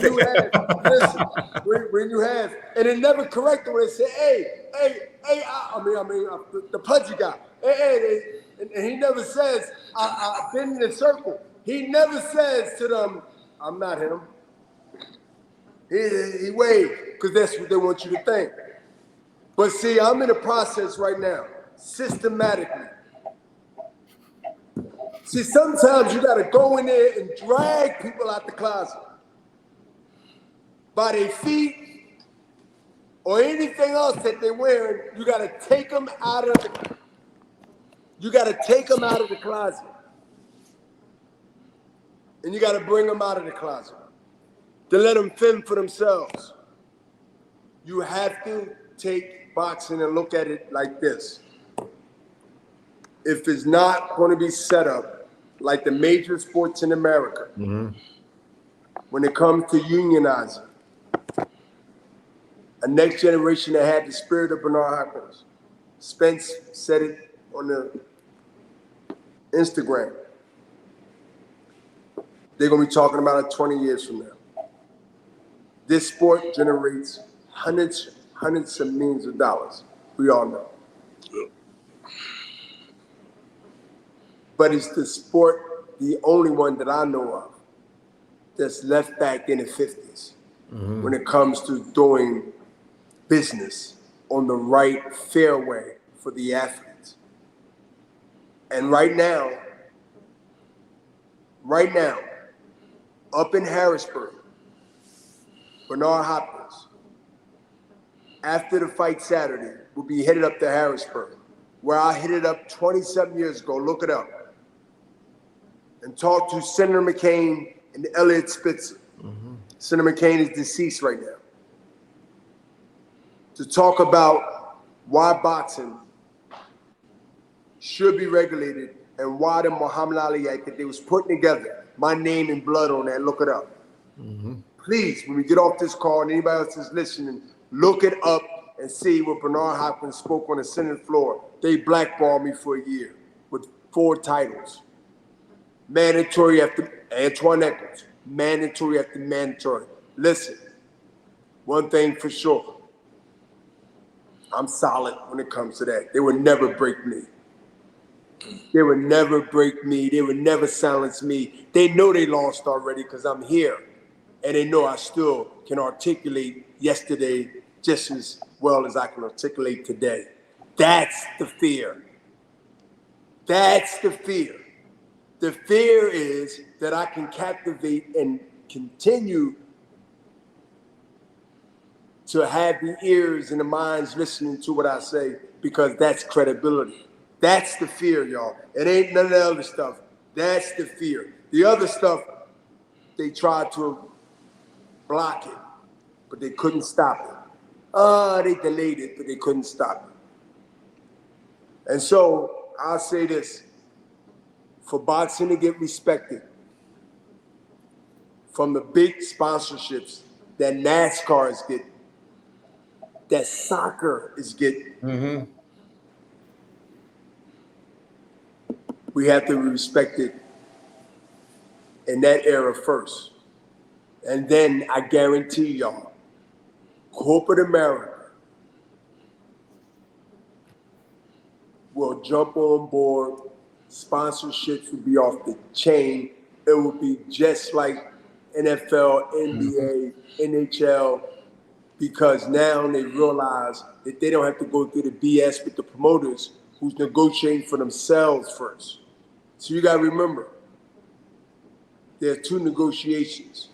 you have, and it never corrected when they say, the pudgy guy. And he never says, I've been in the circle. He never says to them, I'm not him. He waved, because that's what they want you to think. But see, I'm in a process right now, systematically. See, sometimes you got to go in there and drag people out the closet by their feet or anything else that they're wearing. You got to take them out of the closet, and you got to bring them out of the closet to let them fend for themselves. You have to take boxing and look at it like this. If it's not going to be set up like the major sports in America, when it comes to unionizing, a next generation that had the spirit of Bernard Hopkins. Spence said it on the Instagram. They're going to be talking about it 20 years from now. This sport generates hundreds of millions of dollars. We all know. But it's the sport, the only one that I know of, that's left back in the 50s when it comes to doing business on the right, fair way for the athletes. And right now, up in Harrisburg, Bernard Hopkins, after the fight Saturday, will be headed up to Harrisburg, where I hit it up 27 years ago. Look it up. And talk to Senator McCain and Elliot Spitzer. Senator McCain is deceased right now. To talk about why boxing should be regulated and why the Muhammad Ali Act that they was putting together, my name and blood on that, look it up. Please, when we get off this call and anybody else is listening, look it up and see what Bernard Hopkins spoke on the Senate floor. They blackballed me for a year with 4 titles. Mandatory after Antoine Eccles, mandatory after mandatory. Listen, one thing for sure, I'm solid when it comes to that. They would never break me. They would never break me. They would never silence me. They know they lost already because I'm here. And they know I still can articulate yesterday just as well as I can articulate today. That's the fear. That's the fear. The fear is that I can captivate and continue to have the ears and the minds listening to what I say, because that's credibility. That's the fear, y'all. It ain't none of the other stuff. That's the fear. The other stuff, they tried to block it, but they couldn't stop it. They delayed it, but they couldn't stop it. And so I'll say this, for boxing to get respected from the big sponsorships that NASCAR is getting, that soccer is getting, we have to be respected in that era first. And then I guarantee y'all, corporate America will jump on board. Sponsorships will be off the chain. It will be just like NFL, NBA, NHL, because now they realize that they don't have to go through the BS with the promoters who's negotiating for themselves first. So you got to remember, there are two negotiations.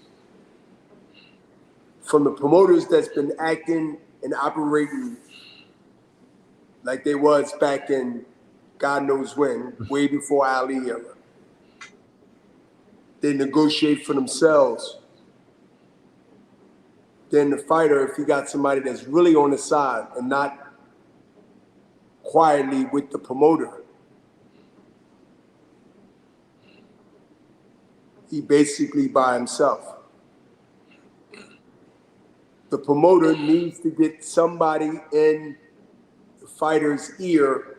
From the promoters that's been acting and operating like they was back in God knows when, way before Ali era. They negotiate for themselves. Then the fighter, if you got somebody that's really on the side and not quietly with the promoter, he basically by himself. The promoter needs to get somebody in the fighter's ear,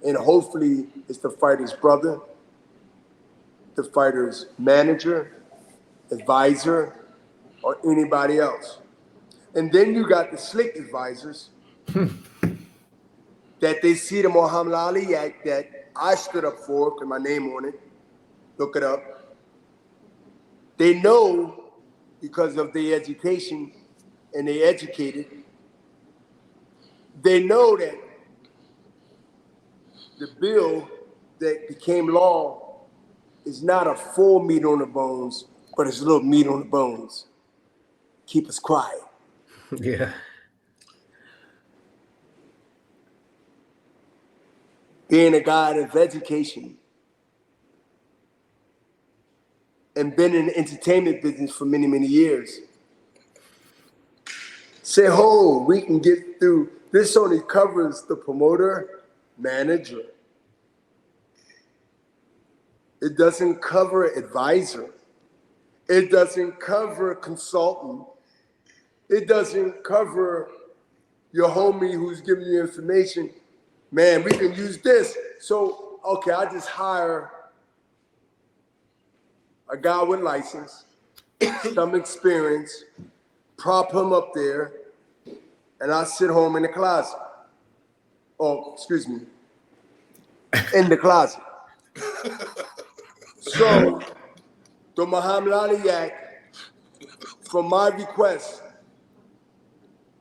and hopefully it's the fighter's brother, the fighter's manager, advisor, or anybody else. And then you got the slick advisors that they see the Muhammad Ali Act that I stood up for, put my name on it, look it up. They know because of their education and they educated, they know that the bill that became law is not a full meat on the bones, but it's a little meat on the bones. Keep us quiet. Yeah. Being a guy of education and been in the entertainment business for many, many years, say, oh, we can get through. This only covers the promoter, manager. It doesn't cover advisor. It doesn't cover consultant. It doesn't cover your homie who's giving you information. Man, we can use this. So, okay, I just hire a guy with license, some experience, prop him up there, and I sit home in the closet. Oh, excuse me, in the closet. So, the Muhammad Ali Act, from my request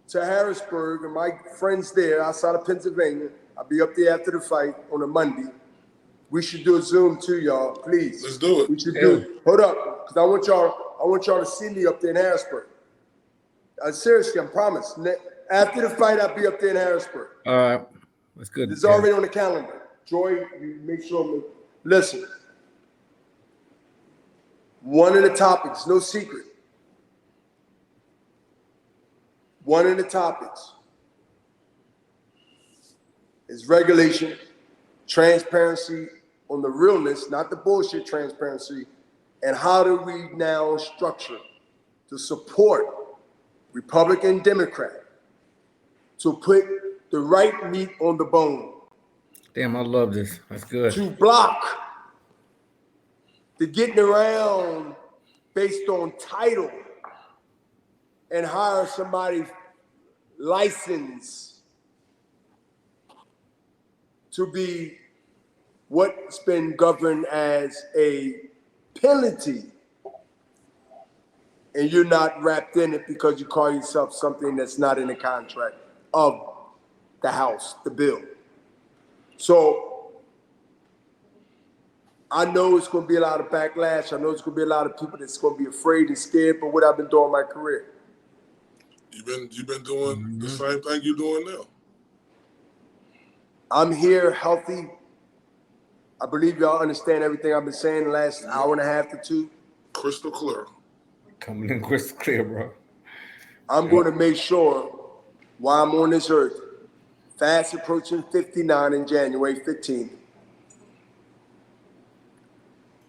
to Harrisburg and my friends there outside of Pennsylvania, I'll be up there after the fight on a Monday. We should do a Zoom too, y'all, please. Let's do it. We should do it. Hold up, because I want y'all to see me up there in Harrisburg. Seriously, I promise. After the fight, I'll be up there in Harrisburg. All right. That's good. It's already on the calendar. Joy, you make sure. Listen. One of the topics, no secret. One of the topics is regulation, transparency on the realness, not the bullshit transparency, and how do we now structure to support Republican, Democrat, to put the right meat on the bone. Damn, I love this. That's good. To block the getting around based on title and hire somebody licensed to be what's been governed as a penalty, and you're not wrapped in it because you call yourself something that's not in the contract of the House, the bill. So I know it's going to be a lot of backlash. I know it's going to be a lot of people that's going to be afraid and scared for what I've been doing in my career. You've been doing the same thing you're doing now. I'm here healthy. I believe y'all understand everything I've been saying the last hour and a half to two. Crystal clear. Coming in crystal clear, bro. I'm going to make sure while I'm on this earth, fast approaching 59 in January 15th,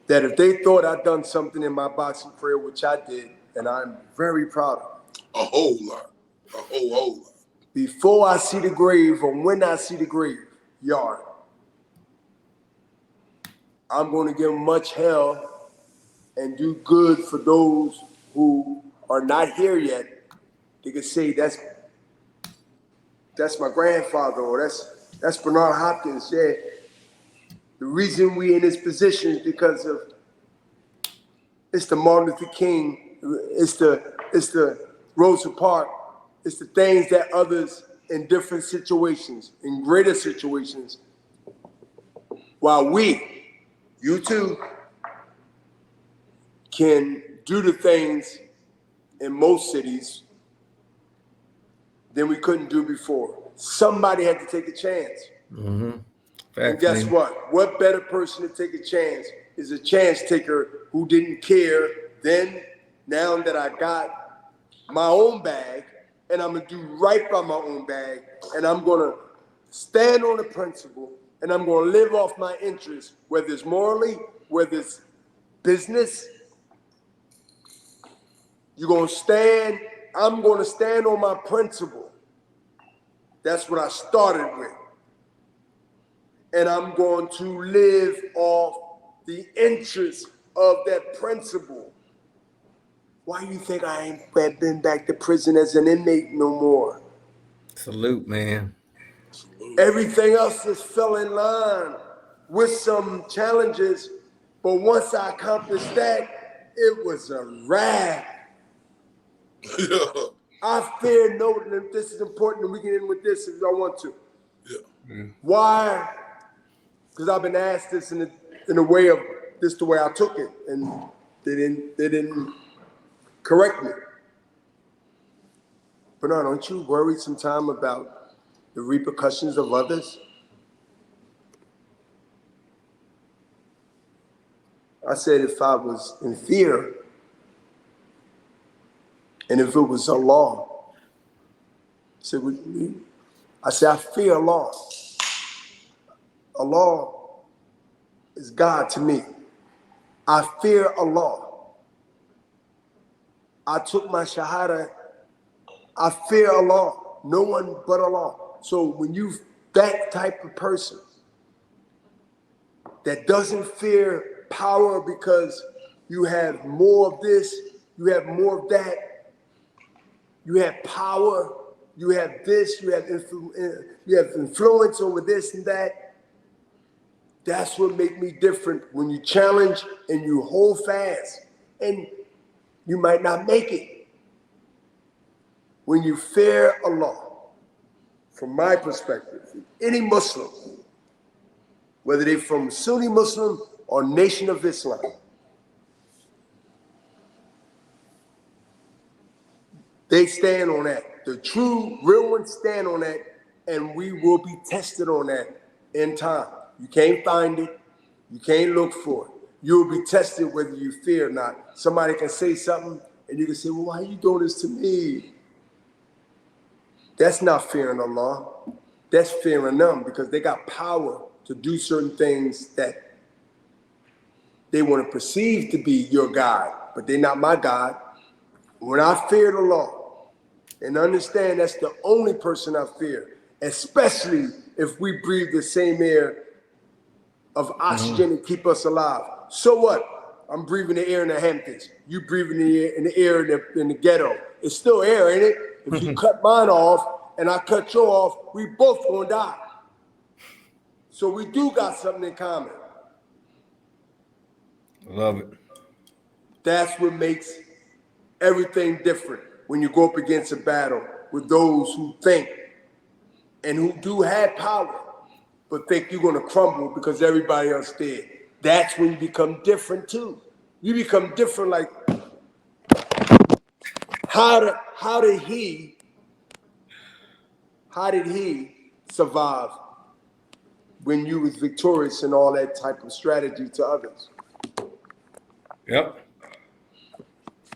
that if they thought I'd done something in my boxing career, which I did, and I'm very proud of, a whole lot. A whole lot. before I see the grave or when I see the graveyard, I'm going to give much hell and do good for those who are not here yet. They can say that's my grandfather, or that's Bernard Hopkins. Yeah. The reason we in this position is because of it's the Martin Luther King, it's the Rosa Parks, it's the things that others in different situations, in greater situations, while we, you too, can do the things in most cities than we couldn't do before. Somebody had to take a chance. Mm-hmm. And guess what? What better person to take a chance is a chance taker who didn't care then, now that I got my own bag, and I'm going to do right by my own bag, and I'm going to stand on the principle, and I'm going to live off my interests, whether it's morally, whether it's business. You're going to stand, I'm going to stand on my principle. That's what I started with. And I'm going to live off the interest of that principle. Why do you think I ain't been back to prison as an inmate no more? Salute, man. Everything else just fell in line with some challenges, but once I accomplished that, it was a wrap. Yeah. I fear no, and this is important, and we can end with this if I want to. Yeah. Why? Because I've been asked this in a way of this the way I took it, and they didn't correct me. But no, don't you worry sometime about the repercussions of others? I said if I was in fear, and if it was Allah, I said, I fear Allah. Allah is God to me. I fear Allah. I took my shahada. I fear Allah. No one but Allah. So when you, that type of person that doesn't fear power because you have more of this, you have more of that, you have power, you have this, you have influence over this and that. That's what makes me different. When you challenge and you hold fast, and you might not make it. When you fear Allah, from my perspective, any Muslim, whether they're from Sunni Muslim or Nation of Islam, they stand on that. The true, real ones stand on that, and we will be tested on that in time. You can't find it. You can't look for it. You'll be tested whether you fear or not. Somebody can say something, and you can say, well, why are you doing this to me? That's not fearing Allah. That's fearing them because they got power to do certain things that they want to perceive to be your God, but they're not my God. When I fear the law and understand that's the only person I fear, especially if we breathe the same air of oxygen and keep us alive. So what? I'm breathing the air in the Hamptons. You breathing the air in the ghetto. It's still air, ain't it? If you cut mine off and I cut you off, we both gonna die. So we do got something in common. Love it. That's what makes everything different when you go up against a battle with those who think and who do have power, but think you're gonna crumble because everybody else did. That's when you become different too. You become different. Like, how did he survive when you was victorious and all that type of strategy to others? Yep.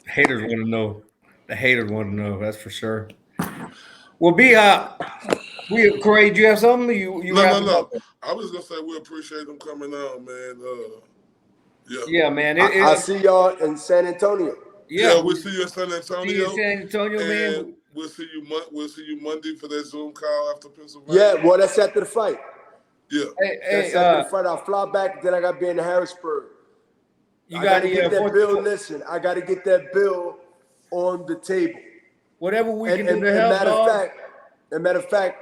Haters want to know. The haters want to know. That's for sure. Well, Corey, do you have something? No. I was gonna say we appreciate them coming on, man. Yeah, man. I see y'all in San Antonio. Yeah, we'll see you in San Antonio. See you in San Antonio, man. We'll see you Monday for that Zoom call after Pennsylvania. Yeah, well, that's after the fight. Yeah. That's after the fight. I'll fly back, then I got to be in Harrisburg. You got to get that bill. Listen, I got to get that bill on the table. Whatever we can do to help. Matter of fact,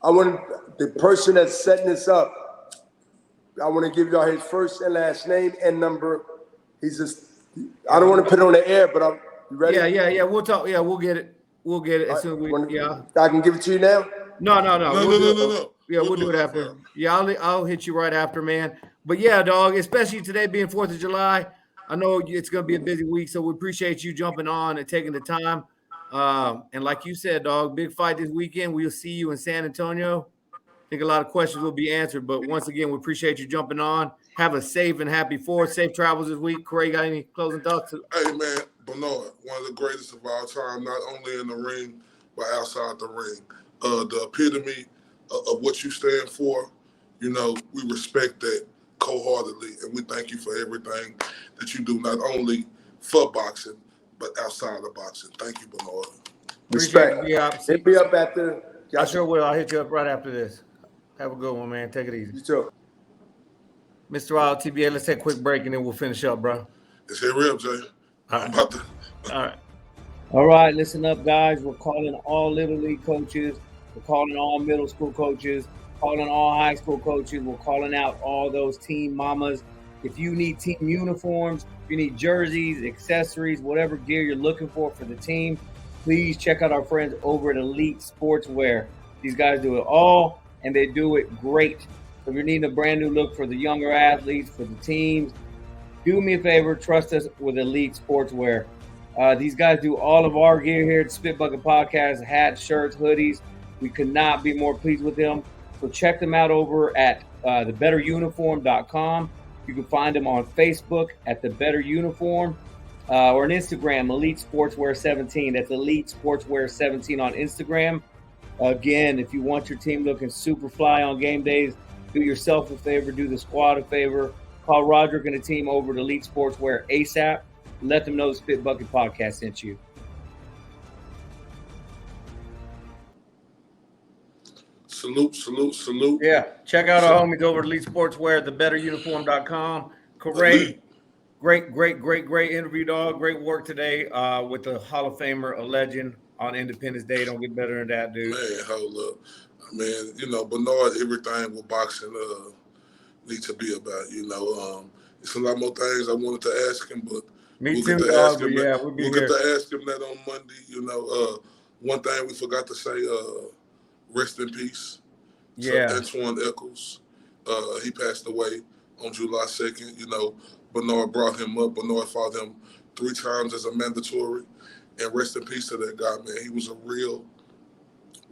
I want the person that's setting this up. I want to give y'all his first and last name and number. I don't want to put it on the air, but you ready? Yeah. We'll talk. Yeah, we'll get it. As soon as we. I can give it to you now. No. No. Yeah, we'll do it after. Yeah, I'll hit you right after, man. But yeah, dog, especially today being 4th of July, I know it's going to be a busy week, so we appreciate you jumping on and taking the time. And like you said, dog, big fight this weekend. We'll see you in San Antonio. I think a lot of questions will be answered, but once again, we appreciate you jumping on. Have a safe and happy 4th. Safe travels this week. Corey, got any closing thoughts? Hey, man, Bernard, one of the greatest of all time, not only in the ring, but outside the ring. The epitome of what you stand for, we respect that wholeheartedly, and we thank you for everything that you do, not only for boxing, but outside of boxing. Thank you, Bernard. Respect. Hit me up after. I sure will. I'll hit you up right after this. Have a good one, man. Take it easy. You too. Mr. Wild TBA, let's take a quick break and then we'll finish up, bro. It's here, real, Jay. I'm about to. All right. All right, listen up, guys. We're calling all Little League coaches. We're calling all middle school coaches. Calling all high school coaches. We're calling out all those team mamas. If you need team uniforms, if you need jerseys, accessories, whatever gear you're looking for the team, please check out our friends over at Elite Sportswear. These guys do it all, and they do it great. So if you're needing a brand new look for the younger athletes, for the teams, do me a favor, trust us with Elite Sportswear. These guys do all of our gear here at Spit Bucket Podcast, hats, shirts, hoodies. We could not be more pleased with them. So check them out over at thebetteruniform.com. You can find them on Facebook at The Better Uniform or on Instagram, Elite Sportswear 17. That's Elite Sportswear 17 on Instagram. Again, if you want your team looking super fly on game days, do yourself a favor, do the squad a favor. Call Roderick and the team over to Elite Sportswear ASAP. Let them know the Spit Bucket Podcast sent you. Salute. Yeah, check out our homies over at Elite Sportswear, thebetteruniform.com. Correct. Great interview, dog. Great work today with the Hall of Famer, a legend on Independence Day. Don't get better than that, dude. Man, hold up. Man, Bernard, everything with boxing needs to be about, It's a lot more things I wanted to ask him, but we'll get to ask him that on Monday. One thing we forgot to say, rest in peace to Antoine Eccles. He passed away on July 2nd. Bernard brought him up. Bernard fought him 3 times as a mandatory. And rest in peace to that guy, man. He was a real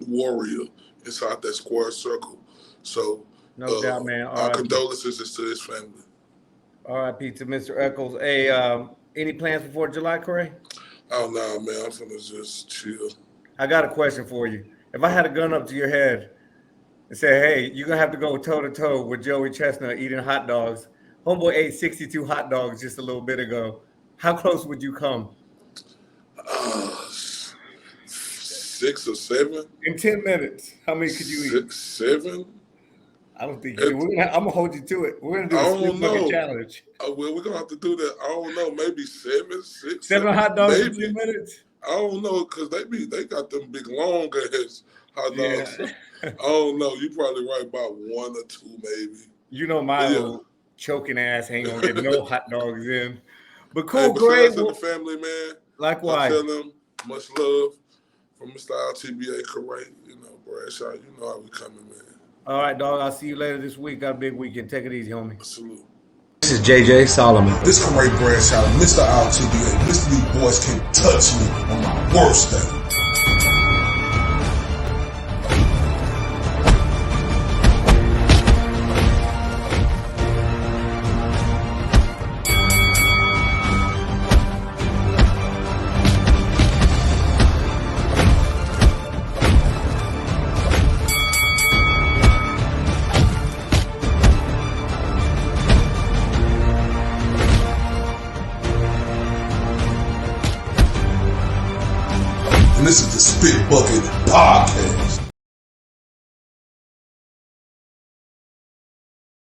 warrior inside that square circle. So, no doubt, man. Our condolences is to his family. R.I.P. to Mr. Eccles. Hey, any plans for 4th of July, Corey? Oh, no, man. I'm finna just chill. I got a question for you. If I had a gun up to your head and say, hey, you're going to have to go toe-to-toe with Joey Chestnut eating hot dogs. Homeboy ate 62 hot dogs just a little bit ago. How close would you come? 6 or 7. In 10 minutes, how many could you eat? 7. I don't think you do. I'm gonna hold you to it. We're gonna do a split bucket challenge. Well, we're gonna have to do that. I don't know, maybe 7 hot dogs in 2 minutes. I don't know, cause they got them big long ass hot dogs. Yeah. I don't know. You probably right about 1 or 2 maybe. You know my old choking ass ain't gonna get no hot dogs in. But cool, hey, great. The family, man. Likewise. I tell them much love from Mr. RTBA Correct. You know, Bradshaw. You know how we coming, man. All right, dog. I'll see you later this week. Got a big weekend. Take it easy, homie. Salute. This is JJ Solomon. This Correct Bradshaw, Mr. RTBA. Mr. These boys can't touch me on my worst day. And this is the Spit Bucket Podcast.